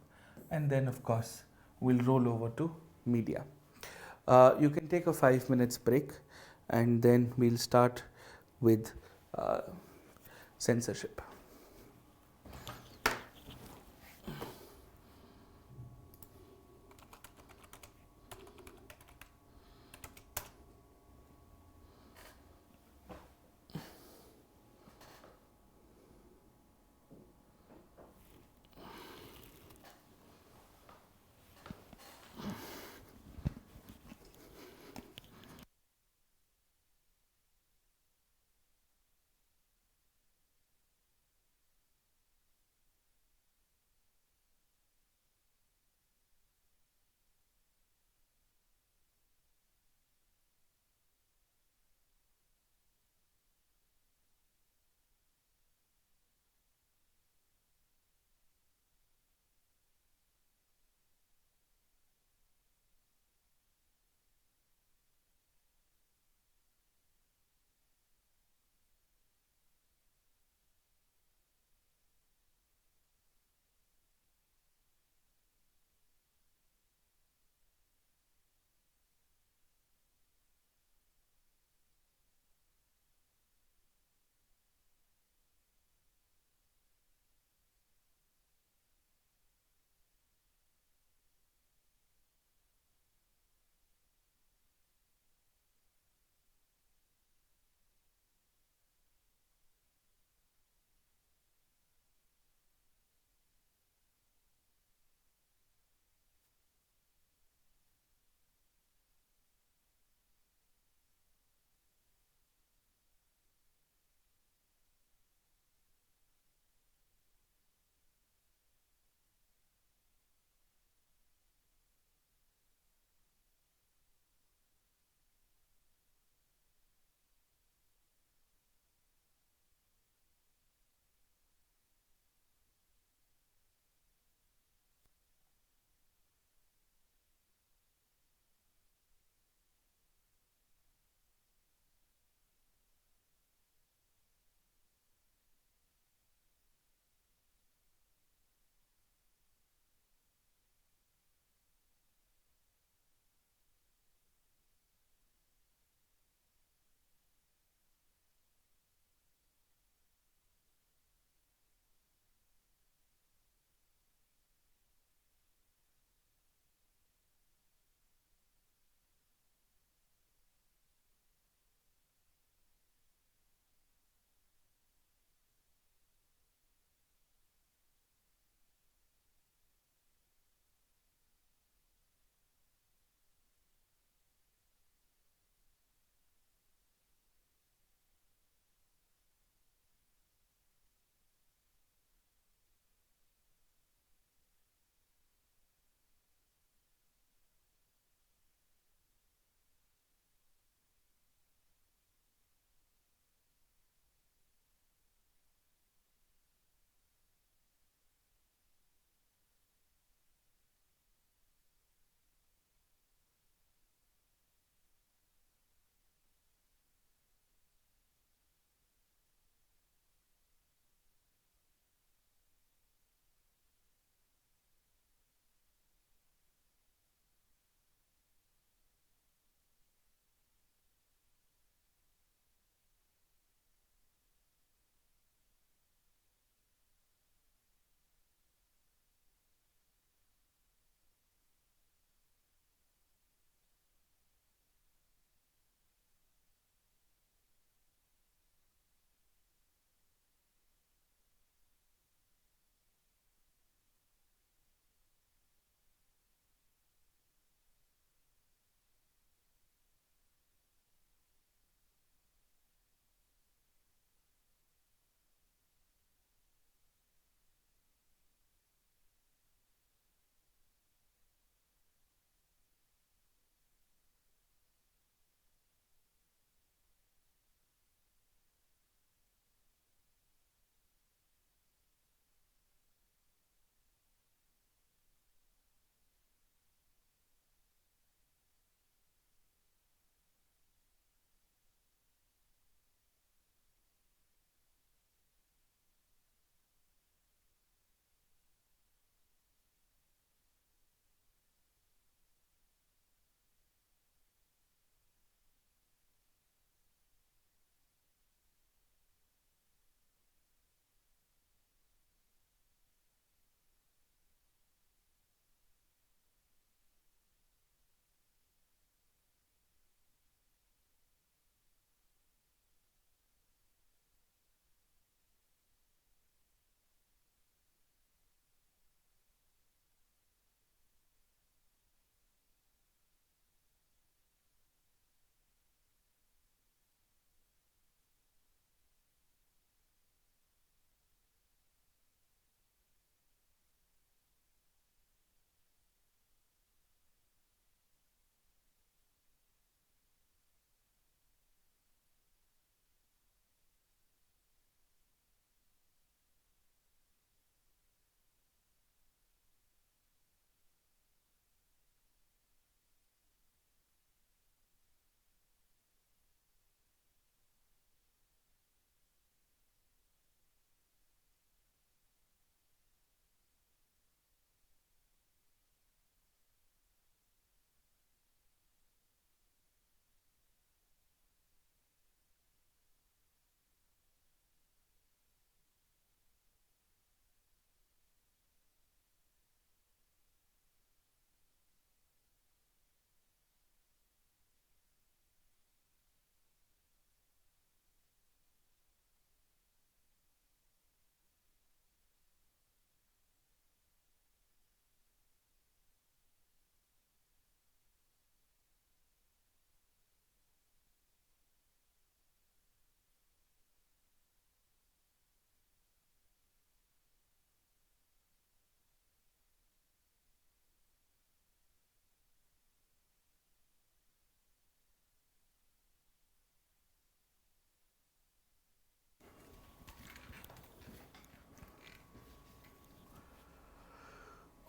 and then, of course, we'll roll over to media. You can take a 5 minutes break, and then we'll start with censorship.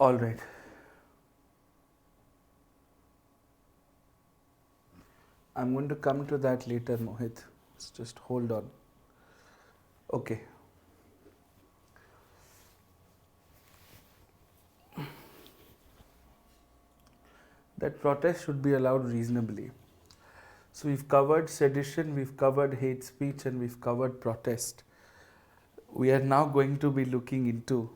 All right. I'm going to come to that later, Mohit. Just hold on. Okay. That protest should be allowed reasonably. So we've covered sedition, we've covered hate speech, and we've covered protest. We are now going to be looking into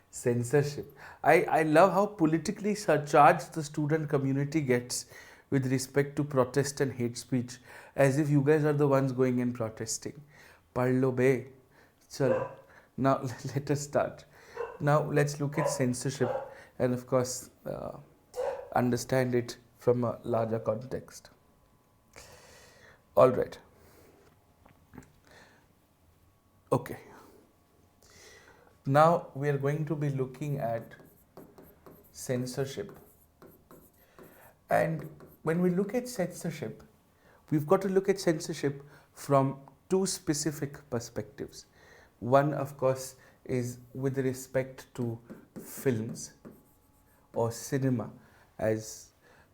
censorship. I love how politically surcharged the student community gets with respect to protest and hate speech, as if you guys are the ones going and protesting. Parlo be. Chalo. Now let us start. Now let's look at censorship and of course understand it from a larger context. All right. Okay. Now we are going to be looking at censorship. And when we look at censorship, we've got to look at censorship from two specific perspectives. One, of course, is with respect to films or cinema, as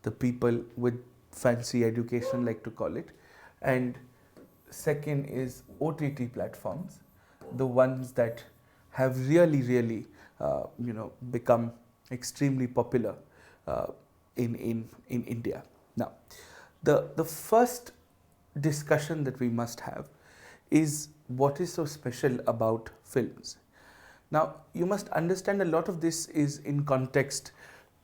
the people with fancy education like to call it. And second is OTT platforms, the ones that have really become extremely popular in India. Now, the first discussion that we must have is what is so special about films. Now, you must understand a lot of this is in context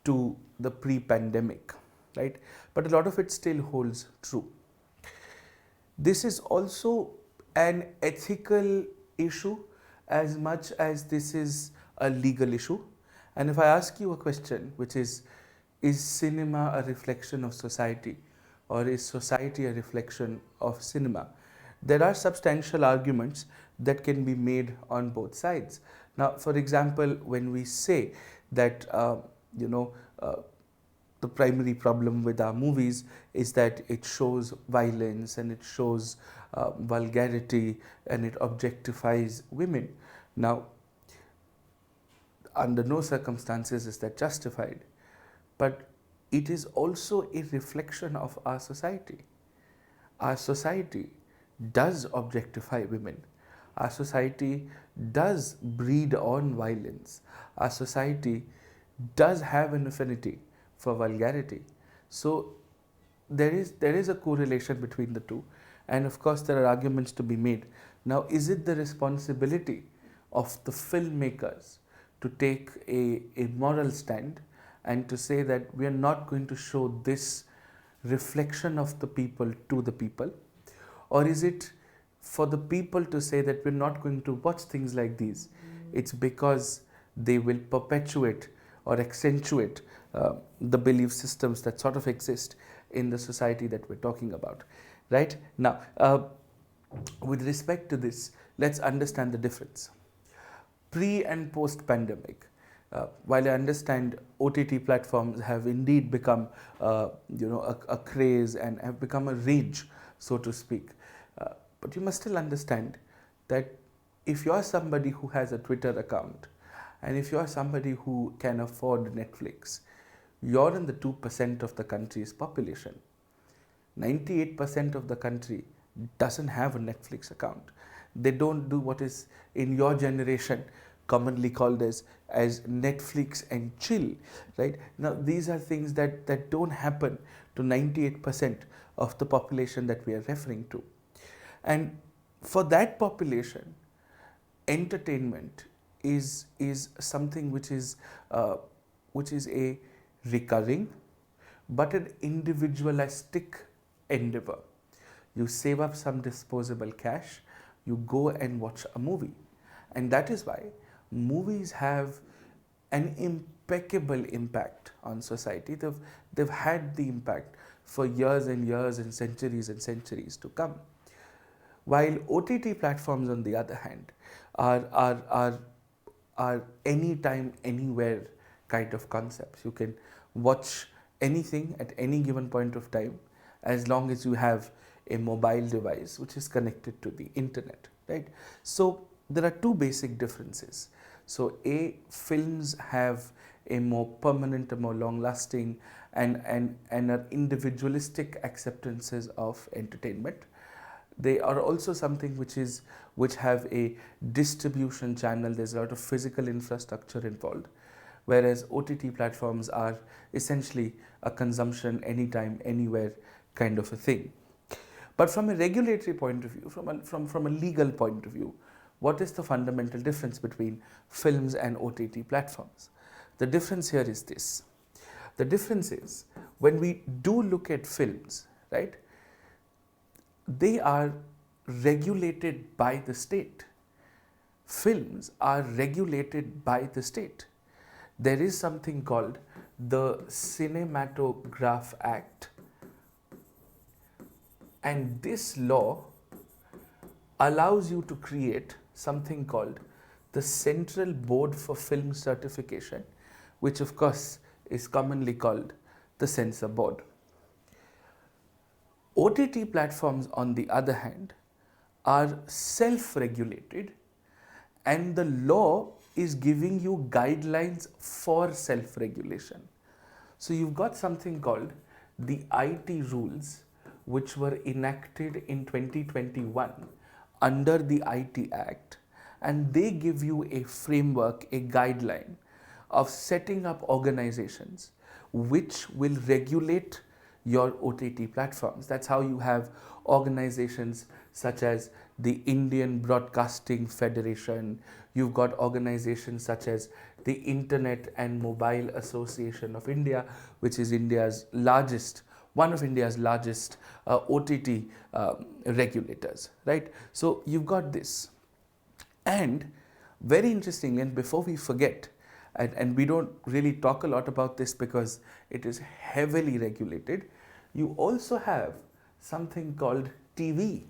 to the pre-pandemic, right? But a lot of it still holds true. This is also an ethical issue as much as this is a legal issue. And if I ask you a question, which is cinema a reflection of society, or is society a reflection of cinema? There are substantial arguments that can be made on both sides. Now, for example, when we say that, the primary problem with our movies is that it shows violence and it shows vulgarity and it objectifies women. Now, under no circumstances is that justified, but it is also a reflection of our society. Our society does objectify women. Our society does breed on violence. Our society does have an affinity for vulgarity. So there is a correlation between the two, and of course there are arguments to be made. Now, is it the responsibility of the filmmakers to take a moral stand and to say that we are not going to show this reflection of the people to the people? Or is it for the people to say that we're not going to watch things like these? It's because they will perpetuate or accentuate the belief systems that sort of exist in the society that we're talking about, right? Now, with respect to this, let's understand the difference. Pre and post pandemic, while I understand OTT platforms have indeed become, a craze and have become a rage, so to speak. But you must still understand that if you're somebody who has a Twitter account and if you're somebody who can afford Netflix, you're in the 2% of the country's population. 98% of the country doesn't have a Netflix account. They don't do what is in your generation commonly called as Netflix and chill, right? Now, these are things that don't happen to 98% of the population that we are referring to. And for that population, entertainment is something which is a recurring but an individualistic endeavor. You save up some disposable cash, you go and watch a movie. And that is why movies have an impeccable impact on society. They've had the impact for years and years and centuries to come. While OTT platforms, on the other hand, are anytime, anywhere kind of concepts. You can watch anything at any given point of time as long as you have a mobile device which is connected to the internet, right? So there are two basic differences. So, films have a more permanent, a more long-lasting, and are individualistic acceptances of entertainment. They are also something which have a distribution channel. There's a lot of physical infrastructure involved, whereas OTT platforms are essentially a consumption anytime, anywhere kind of a thing. But from a regulatory point of view, from a legal point of view, what is the fundamental difference between films and OTT platforms? The difference here is this. The difference is when we do look at films, right, they are regulated by the state. Films are regulated by the state. There is something called the Cinematograph Act, and this law allows you to create something called the Central Board for Film Certification, which of course is commonly called the Censor Board. OTT platforms, on the other hand, are self-regulated, and the law is giving you guidelines for self-regulation. So you've got something called the IT rules, which were enacted in 2021 under the IT Act, and they give you a framework, a guideline of setting up organizations which will regulate your OTT platforms. That's how you have organizations such as the Indian Broadcasting Federation. You've got organizations such as the Internet and Mobile Association of India, which is one of India's largest OTT regulators, right? So you've got this. And very interestingly, and before we forget, and we don't really talk a lot about this because it is heavily regulated, you also have something called TV.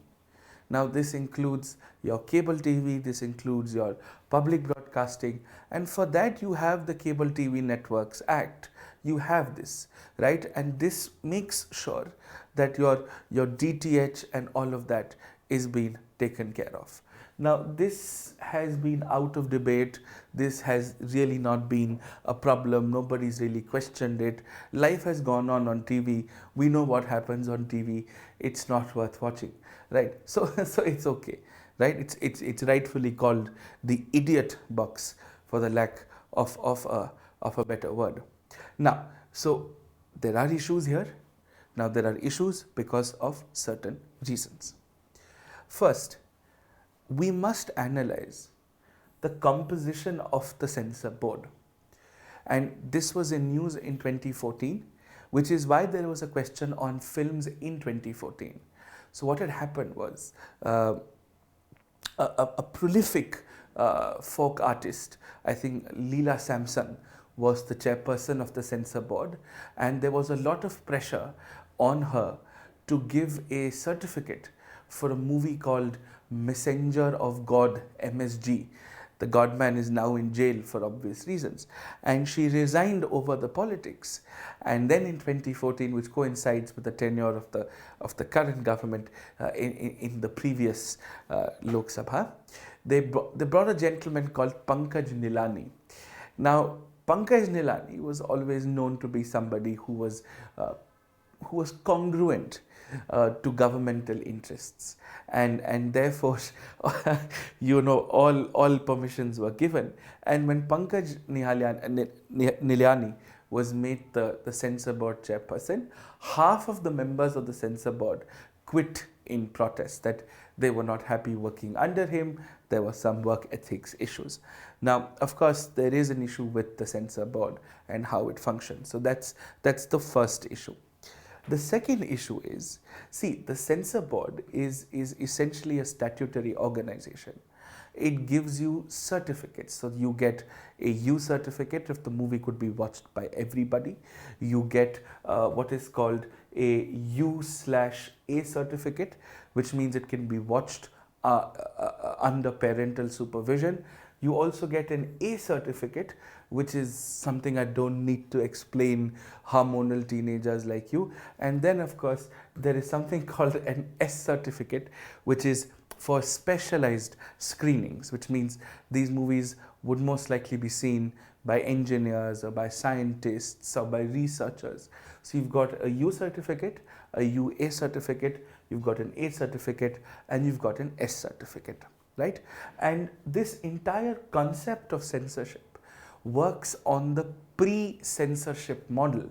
Now this includes your cable TV, this includes your public broadcasting, and for that you have the Cable TV Networks Act. You have this, right? And this makes sure that your DTH and all of that is being taken care of. Now this has been out of debate. This has really not been a problem. Nobody's really questioned it. Life has gone on TV. We know what happens on TV. It's not worth watching, right? So it's okay, right? It's rightfully called the idiot box, for the lack of a better word. Now, so there are issues here. Now there are issues because of certain reasons. First, we must analyze the composition of the censor board. And this was in news in 2014, which is why there was a question on films in 2014. So what had happened was a prolific folk artist, I think Leela Samson, was the chairperson of the censor board, and there was a lot of pressure on her to give a certificate for a movie called Messenger of God, MSG. The Godman is now in jail for obvious reasons, and she resigned over the politics. And then in 2014, which coincides with the tenure of the current government in the previous Lok Sabha, they brought a gentleman called Pankaj Nilani. Now, Pankaj Nilani was always known to be somebody who was congruent to governmental interests, and therefore all permissions were given. And when Pankaj Nilani was made the censor board chairperson, half of the members of the censor board quit in protest, that they were not happy working under him. There were some work ethics issues. Now, of course, there is an issue with the censor board and how it functions. So that's the first issue. The second issue is, see, the censor board is essentially a statutory organization. It gives you certificates. So you get a U certificate if the movie could be watched by everybody. You get what is called a U/A certificate, which means it can be watched under parental supervision. You also get an A certificate, which is something I don't need to explain, hormonal teenagers like you. And then, of course, there is something called an S certificate, which is for specialized screenings, which means these movies would most likely be seen by engineers or by scientists or by researchers. So you've got a U certificate, a UA certificate, you've got an A certificate, and you've got an S certificate, right? And this entire concept of censorship works on the pre-censorship model,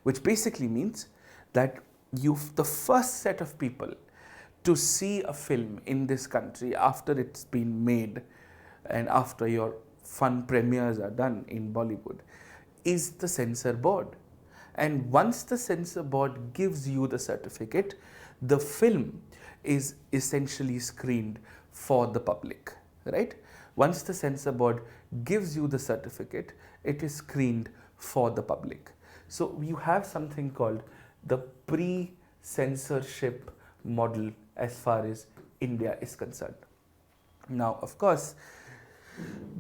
which basically means that the first set of people to see a film in this country after it's been made and after your fun premieres are done in Bollywood is the censor board. And once the censor board gives you the certificate, the film is essentially screened for the public, right? Once the censor board gives you the certificate, it is screened for the public. So you have something called the pre-censorship model as far as India is concerned. Now, of course,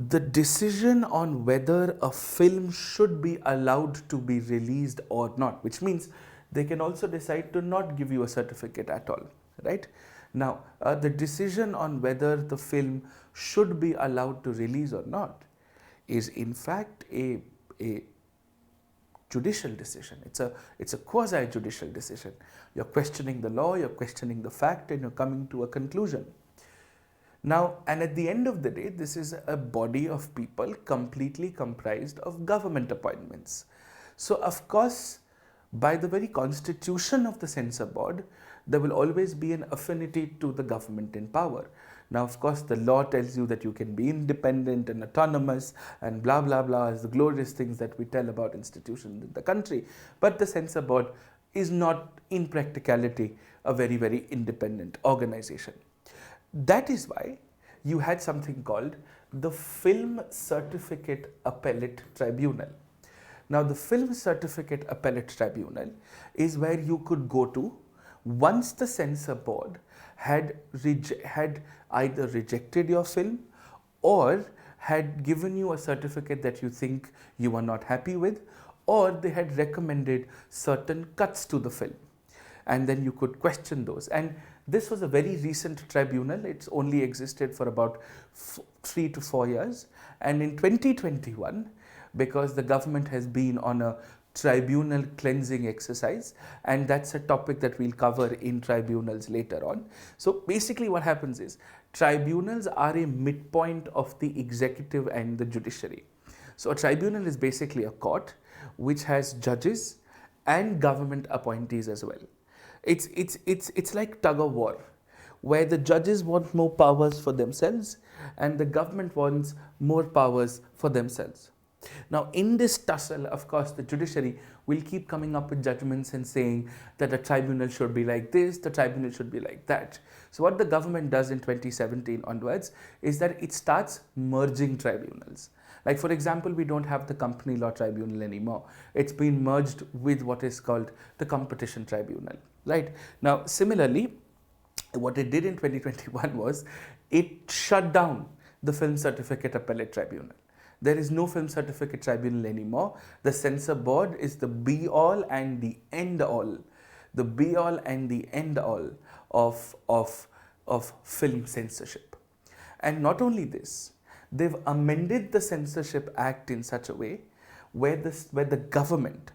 the decision on whether a film should be allowed to be released or not, which means they can also decide to not give you a certificate at all, right? Now, the decision on whether the film should be allowed to release or not is in fact a judicial decision. It's a quasi-judicial decision. You're questioning the law, you're questioning the fact, and you're coming to a conclusion. Now, and at the end of the day, this is a body of people completely comprised of government appointments. So, of course, by the very constitution of the censor board, there will always be an affinity to the government in power. Now, of course, the law tells you that you can be independent and autonomous and blah, blah, blah, as the glorious things that we tell about institutions in the country. But the censor board is not, in practicality, a very, very independent organization. That is why you had something called the Film Certificate Appellate Tribunal. Now, the Film Certificate Appellate Tribunal is where you could go to once the censor board had either rejected your film or had given you a certificate that you think you are not happy with, or they had recommended certain cuts to the film. And then you could question those. And this was a very recent tribunal. It's only existed for about 3 to 4 years. And in 2021, because the government has been on a tribunal cleansing exercise, and that's a topic that we'll cover in tribunals later on. So basically what happens is tribunals are a midpoint of the executive and the judiciary. So a tribunal is basically a court which has judges and government appointees as well. It's like tug of war, where the judges want more powers for themselves and the government wants more powers for themselves. Now, in this tussle, of course, the judiciary will keep coming up with judgments and saying that the tribunal should be like this, the tribunal should be like that. So what the government does in 2017 onwards is that it starts merging tribunals. Like, for example, we don't have the company law tribunal anymore. It's been merged with what is called the competition tribunal, right? Now, similarly, what it did in 2021 was it shut down the Film Certificate Appellate Tribunal. There is no Film Certificate Tribunal anymore. The censor board is the be-all and the end-all, the be-all and the end-all of film censorship. And not only this, they've amended the Censorship Act in such a way where the government,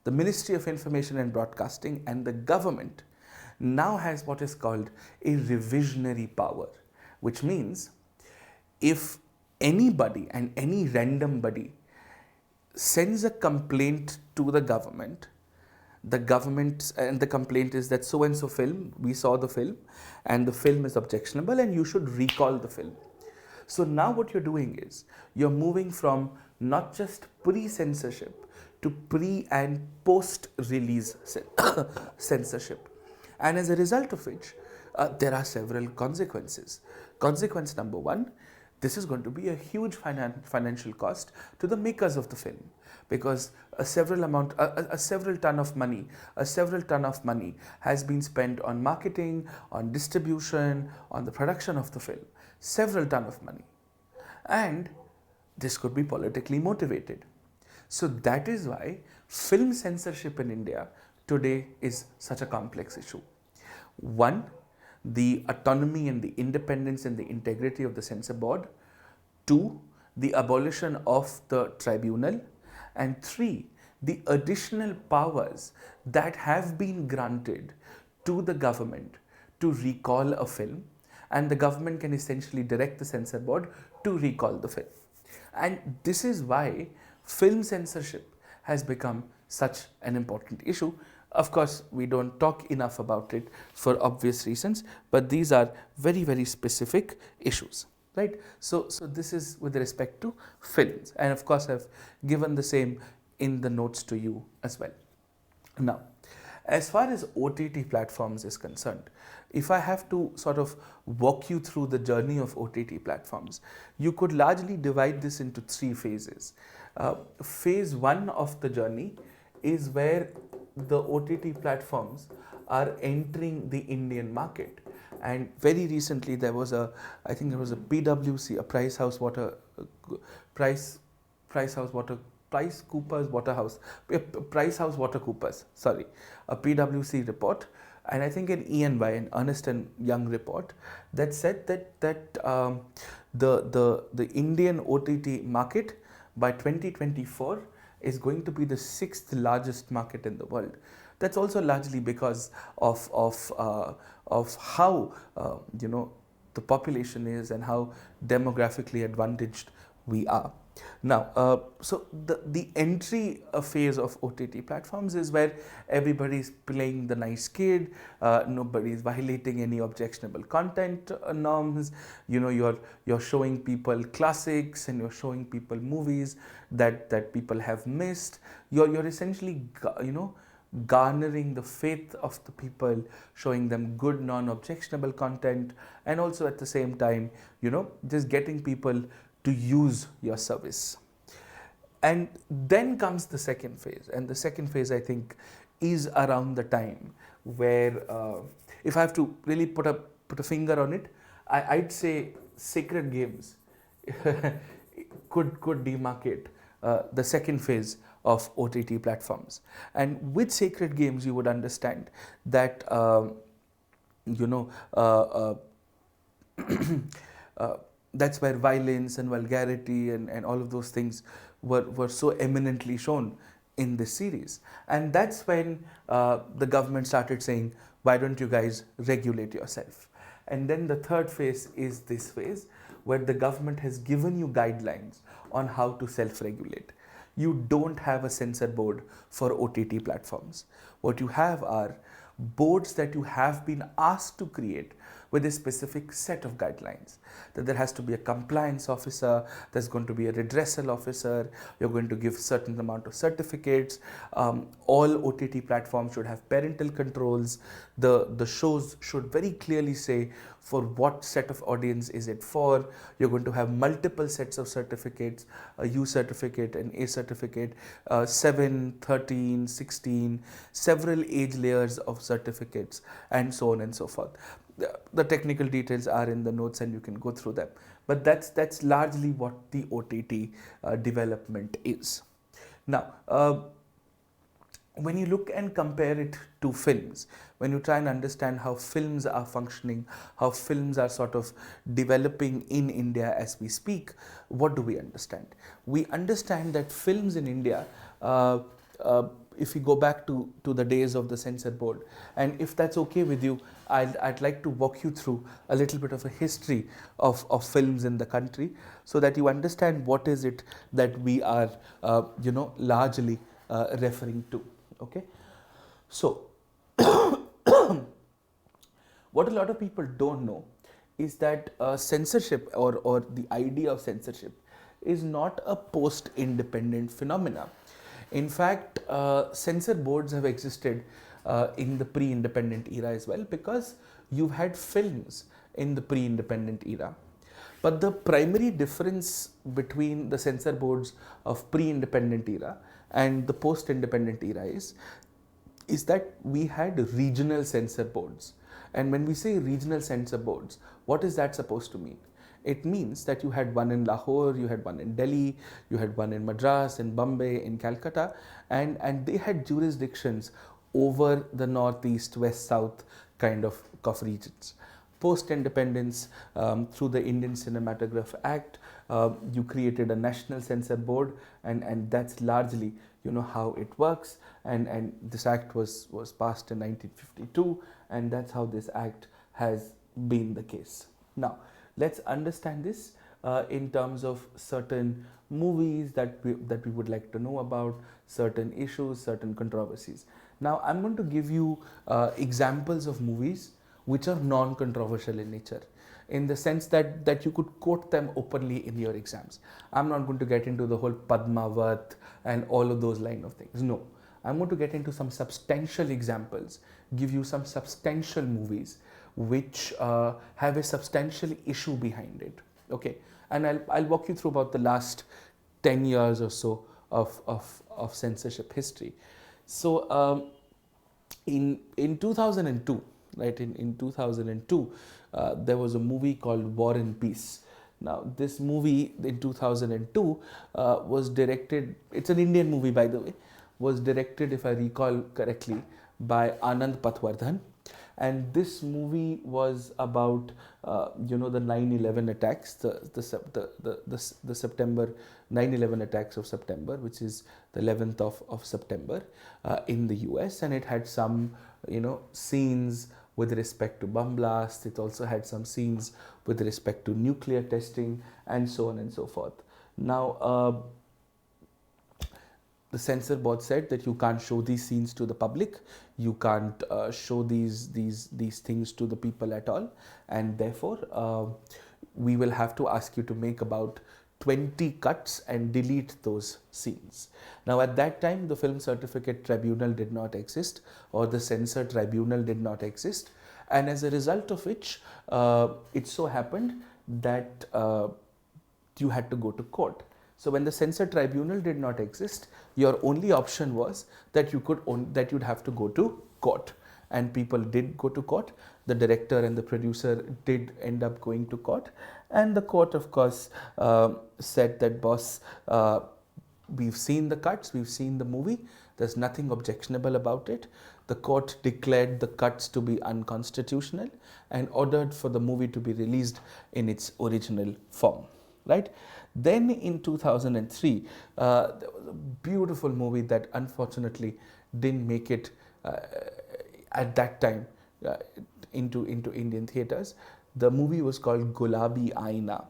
the Ministry of Information and Broadcasting and the government now has what is called a revisionary power, which means if anybody and any random body sends a complaint to the government and the complaint is that so and so film, we saw the film and the film is objectionable and you should recall the film. So now what you're doing is you're moving from not just pre-censorship to pre and post-release censorship. And as a result of which, there are several consequences. Consequence number one, this is going to be a huge financial cost to the makers of the film, because a several ton of money has been spent on marketing, on distribution, on the production of the film, several ton of money. And this could be politically motivated. So that is why film censorship in India today is such a complex issue. One, the autonomy and the independence and the integrity of the censor board. 2, the abolition of the tribunal. And 3, the additional powers that have been granted to the government to recall a film, and the government can essentially direct the censor board to recall the film. And this is why film censorship has become such an important issue. Of course, we don't talk enough about it for obvious reasons, but these are very, very specific issues, right? So this is with respect to films, and of course, I've given the same in the notes to you as well. Now, as far as OTT platforms is concerned, if I have to sort of walk you through the journey of OTT platforms, you could largely divide this into 3 phases. Phase 1 of the journey is where the OTT platforms are entering the Indian market. And very recently there was I think there was a PwC, a Price House Watercoopers, sorry, a PwC report, and I think an E&Y, an Ernst and Young report, that said that the Indian OTT market by 2024 is going to be the 6th largest market in the world. That's also largely because of how the population is and how demographically advantaged we are. Now, so the entry phase of OTT platforms is where everybody's playing the nice kid, nobody's violating any objectionable content norms. You're showing people classics and you're showing people movies that people have missed. You're essentially garnering the faith of the people, showing them good non-objectionable content, and also at the same time just getting people to use your service. And then comes the second phase, and the second phase I think is around the time where if I have to really put a finger on it, I'd say sacred games could demarcate the second phase of OTT platforms. And with sacred games you would understand that that's where violence and vulgarity and all of those things were so eminently shown in this series. And that's when the government started saying, why don't you guys regulate yourself? And then the third phase is this phase where the government has given you guidelines on how to self-regulate. You don't have a censor board for OTT platforms. What you have are boards that you have been asked to create with a specific set of guidelines. That there has to be a compliance officer, there's going to be a redressal officer, you're going to give certain amount of certificates, all OTT platforms should have parental controls, the shows should very clearly say for what set of audience is it for. You're going to have multiple sets of certificates, a U certificate, an A certificate, 7, 13, 16, several age layers of certificates, and so on and so forth. The technical details are in the notes and you can go through them, but that's largely what the OTT development is. Now, when you look and compare it to films, when you try and understand how films are functioning, how films are sort of developing in India as we speak, what do we understand? We understand that films in India, if we go back to the days of the censor board, and if that's okay with you, I'd like to walk you through a little bit of a history of films in the country so that you understand what is it that we are largely referring to. Okay, so what a lot of people don't know is that censorship or the idea of censorship is not a post-independent phenomena. In fact, censor boards have existed in the pre-independent era as well, because you've had films in the pre-independent era. But the primary difference between the censor boards of pre-independent era and the post-independent era is that we had regional censor boards. And when we say regional censor boards, what is that supposed to mean? It means that you had one in Lahore, you had one in Delhi, you had one in Madras, in Bombay, in Calcutta, and they had jurisdictions over the northeast, west, south kind of regions. post-independence, through the Indian Cinematograph Act, you created a national censor board, and that's largely how it works. And this act was passed in 1952, and that's how this act has been the case. Now, let's understand this in terms of certain movies that we would like to know about, certain issues, certain controversies. Now, I'm going to give you examples of movies which are non-controversial in nature, in the sense that you could quote them openly in your exams. I'm not going to get into the whole Padmavat and all of those line of things. No, I'm going to get into some substantial examples, give you some substantial movies which have a substantial issue behind it. Okay, and I'll walk you through about the last 10 years or so of censorship history. So in 2002, right, in 2002, there was a movie called War and Peace. Now, this movie in 2002 was directed, it's an Indian movie by the way, was directed, if I recall correctly, by Anand Patwardhan. And this movie was about the 9/11 attacks, the September 9/11 attacks of September, which is the 11th of September in the US. And it had some scenes with respect to bomb blasts. It also had some scenes with respect to nuclear testing, and so on and so forth. Now, the censor board said that you can't show these scenes to the public, you can't show these things to the people at all, and therefore we will have to ask you to make about 20 cuts and delete those scenes. Now, at that time, the Film Certificate Tribunal did not exist, or the Censor Tribunal did not exist, and as a result of which, it so happened that you had to go to court. So when the censor tribunal did not exist, your only option was that you'd have to go to court, and people did go to court. The director and the producer did end up going to court, and the court, of course, said that, boss, we've seen the cuts, we've seen the movie, there's nothing objectionable about it. The court declared the cuts to be unconstitutional and ordered for the movie to be released in its original form, right? Then in 2003, there was a beautiful movie that unfortunately didn't make it at that time into Indian theaters. The movie was called Gulabi Aina.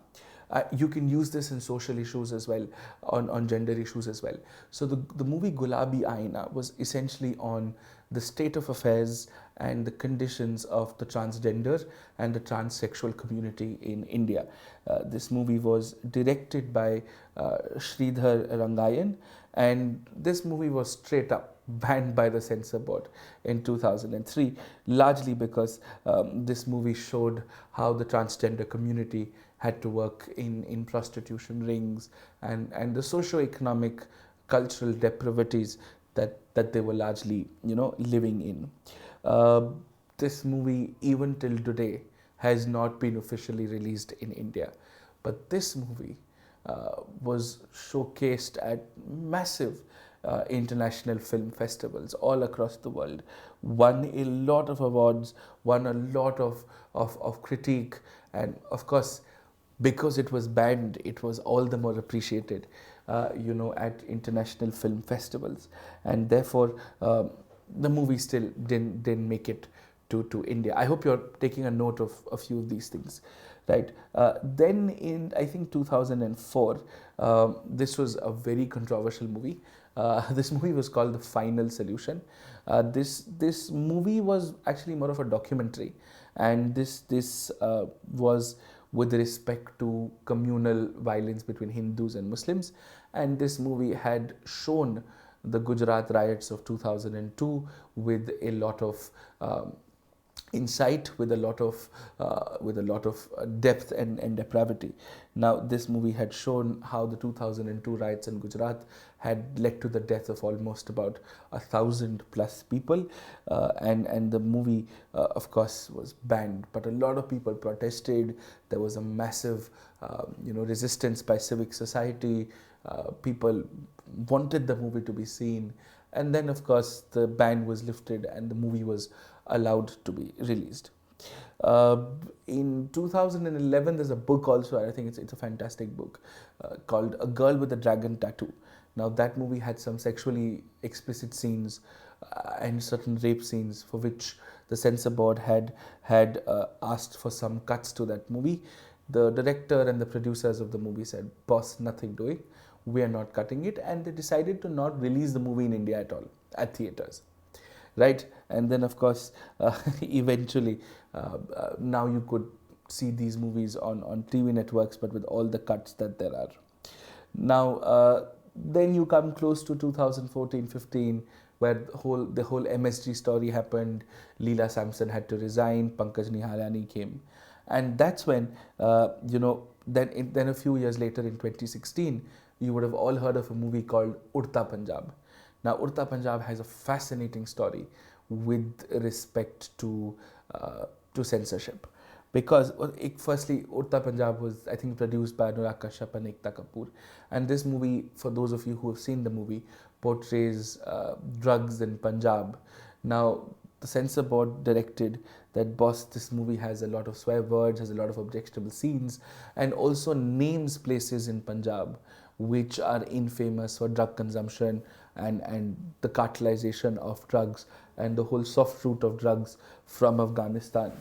You can use this in social issues as well, on gender issues as well. So the movie Gulabi Aina was essentially on the state of affairs and the conditions of the transgender and the transsexual community in India. This movie was directed by Sridhar Rangayan, and this movie was straight up banned by the censor board in 2003, largely because this movie showed how the transgender community had to work in prostitution rings and the socio-economic cultural depravities that they were largely living in. This movie, even till today, has not been officially released in India, but this movie was showcased at massive international film festivals all across the world, won a lot of awards, won a lot of critique, and of course, because it was banned, it was all the more appreciated at international film festivals, and therefore the movie still didn't make it to India. I hope you're taking a note of a few of these things, right? Then in, I think, 2004, this was a very controversial movie. This movie was called The Final Solution. This movie was actually more of a documentary, and this was with respect to communal violence between Hindus and Muslims. And this movie had shown the Gujarat riots of 2002 with a lot of insight, with a lot of depth and depravity. Now, this movie had shown how the 2002 riots in Gujarat had led to the death of almost about 1,000+ people, and the movie, of course, was banned. But a lot of people protested. There was a massive, resistance by civic society. People wanted the movie to be seen, and then, of course, the ban was lifted and the movie was allowed to be released. Uh, in 2011, there's a book also. I think it's a fantastic book called A Girl with a Dragon Tattoo. Now that movie had some sexually explicit scenes and certain rape scenes for which the censor board had asked for some cuts to that movie. The director and the producers of the movie said, "Boss, nothing doing. We are not cutting it," and they decided to not release the movie in India at all at theaters, right? And then of course eventually now you could see these movies on TV networks, but with all the cuts that there are now. Then you come close to 2014-15, where the whole MSG story happened. Leela Samson had to resign, Pankaj Nihalani came, and that's when then a few years later in 2016, you would have all heard of a movie called Udta Punjab. Now, Udta Punjab has a fascinating story with respect to censorship, because firstly, Udta Punjab was, I think, produced by Anurag Kashyap and Ekta Kapoor, and this movie, for those of you who have seen the movie, portrays drugs in Punjab. Now, the censor board directed that, "Boss, this movie has a lot of swear words, has a lot of objectionable scenes, and also names places in Punjab which are infamous for drug consumption and the cartelization of drugs and the whole soft route of drugs from Afghanistan,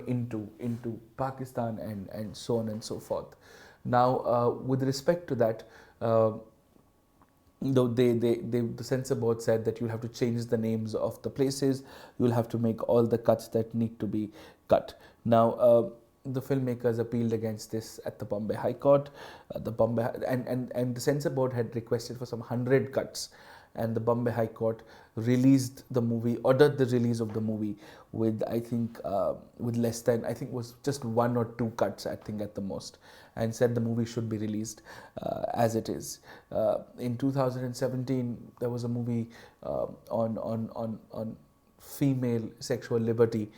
into Pakistan and so on and so forth." Now, with respect to that, though the censor board said that you'll have to change the names of the places, you'll have to make all the cuts that need to be cut. Now, the filmmakers appealed against this at the Bombay High Court. The Bombay and the censor board had requested for some 100 cuts, and the Bombay High Court ordered the release of the movie with, I think, with less than, I think it was just 1 or 2 cuts, I think, at the most, and said the movie should be released as it is. In 2017, there was a movie on female sexual liberty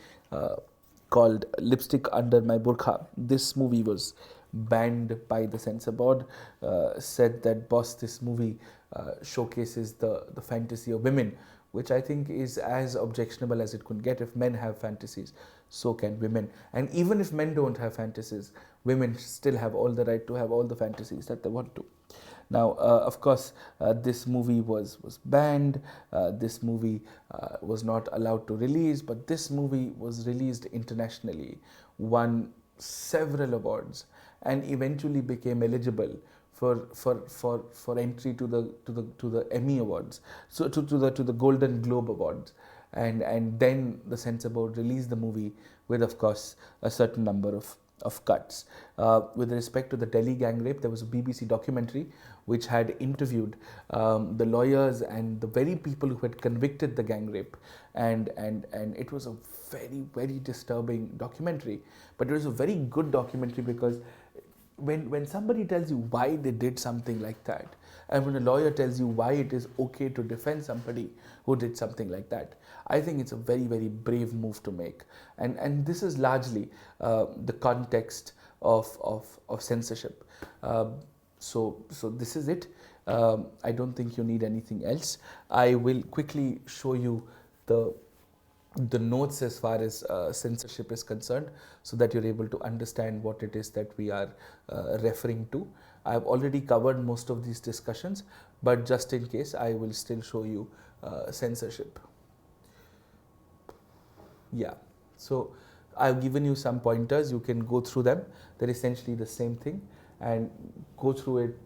called Lipstick Under My Burqa. This movie was banned by the censor board, said that, "Boss, this movie showcases the fantasy of women," which I think is as objectionable as it could get. If men have fantasies, so can women. And even if men don't have fantasies, women still have all the right to have all the fantasies that they want to. Now, of course, this movie was banned. This movie was not allowed to release, but this movie was released internationally, won several awards, and eventually became eligible for entry to the Emmy Awards, so to the Golden Globe Awards, and then the censor board released the movie with, of course, a certain number of cuts. With respect to the Delhi gang rape, there was a BBC documentary which had interviewed the lawyers and the very people who had convicted the gang rape, and it was a very disturbing documentary, but it was a very good documentary, because when somebody tells you why they did something like that, and when a lawyer tells you why it is okay to defend somebody who did something like that, I think it's a very brave move to make. And this is largely the context of censorship. So this is it. I don't think you need anything else. I will quickly show you the notes as far as censorship is concerned, so that you're able to understand what it is that we are referring to. I've already covered most of these discussions, but just in case, I will still show you censorship. Yeah, so I've given you some pointers. You can go through them. They're essentially the same thing, and go through it,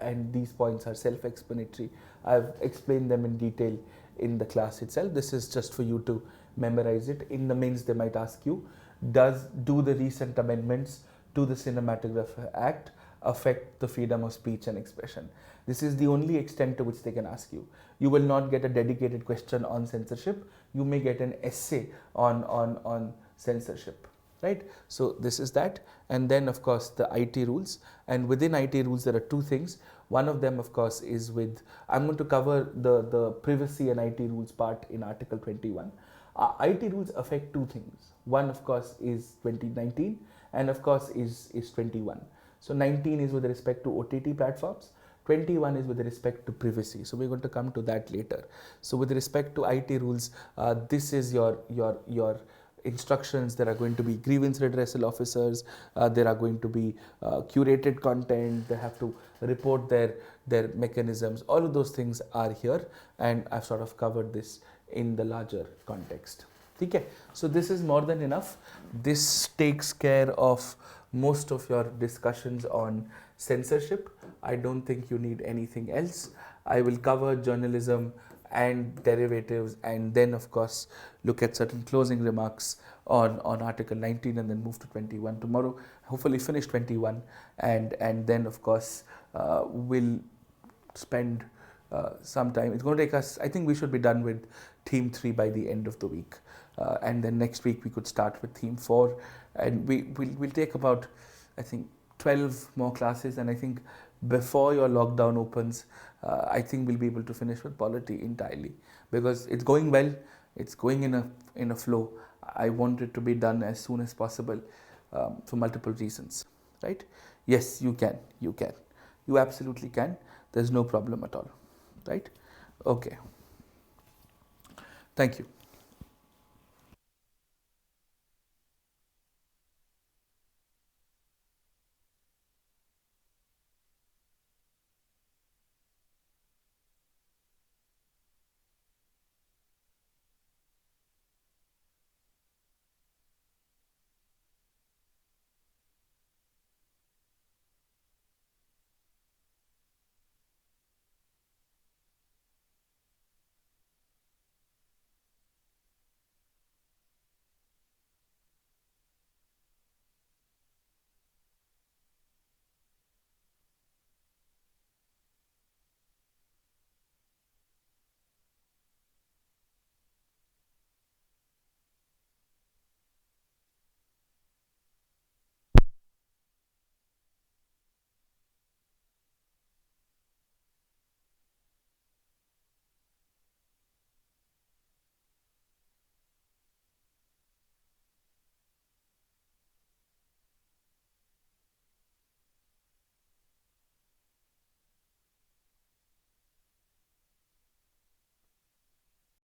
and these points are self-explanatory. I've explained them in detail in the class itself. This is just for you to memorize it. In the mains, they might ask you, do the recent amendments to the Cinematographer Act affect the freedom of speech and expression? This is the only extent to which they can ask you. You will not get a dedicated question on censorship. You may get an essay on censorship, right? So this is that. And then, of course, the IT rules. And within IT rules, there are 2 things. One of them, of course, is I'm going to cover the privacy and IT rules part in Article 21. IT rules affect 2 things. One, of course, is 2019, and of course is 21. So 19 is with respect to OTT platforms. 21 is with respect to privacy. So we're going to come to that later. So with respect to IT rules, this is your instructions, there are going to be grievance redressal officers, there are going to be curated content, they have to report their mechanisms. All of those things are here, and I've sort of covered this in the larger context. Okay, so this is more than enough. This takes care of most of your discussions on censorship. I don't think you need anything else. I will cover journalism and derivatives, and then of course look at certain closing remarks on Article 19, and then move to 21 tomorrow. Hopefully finish 21, and then of course we'll spend some time. It's going to take us, I think we should be done with theme 3 by the end of the week, and then next week we could start with theme 4, and we'll take about, I think, 12 more classes, and I think before your lockdown opens, I think we'll be able to finish with polity entirely, because it's going well, it's going in a flow. I want it to be done as soon as possible, for multiple reasons, right? Yes, you can, you absolutely can. There's no problem at all, right? Okay, thank you.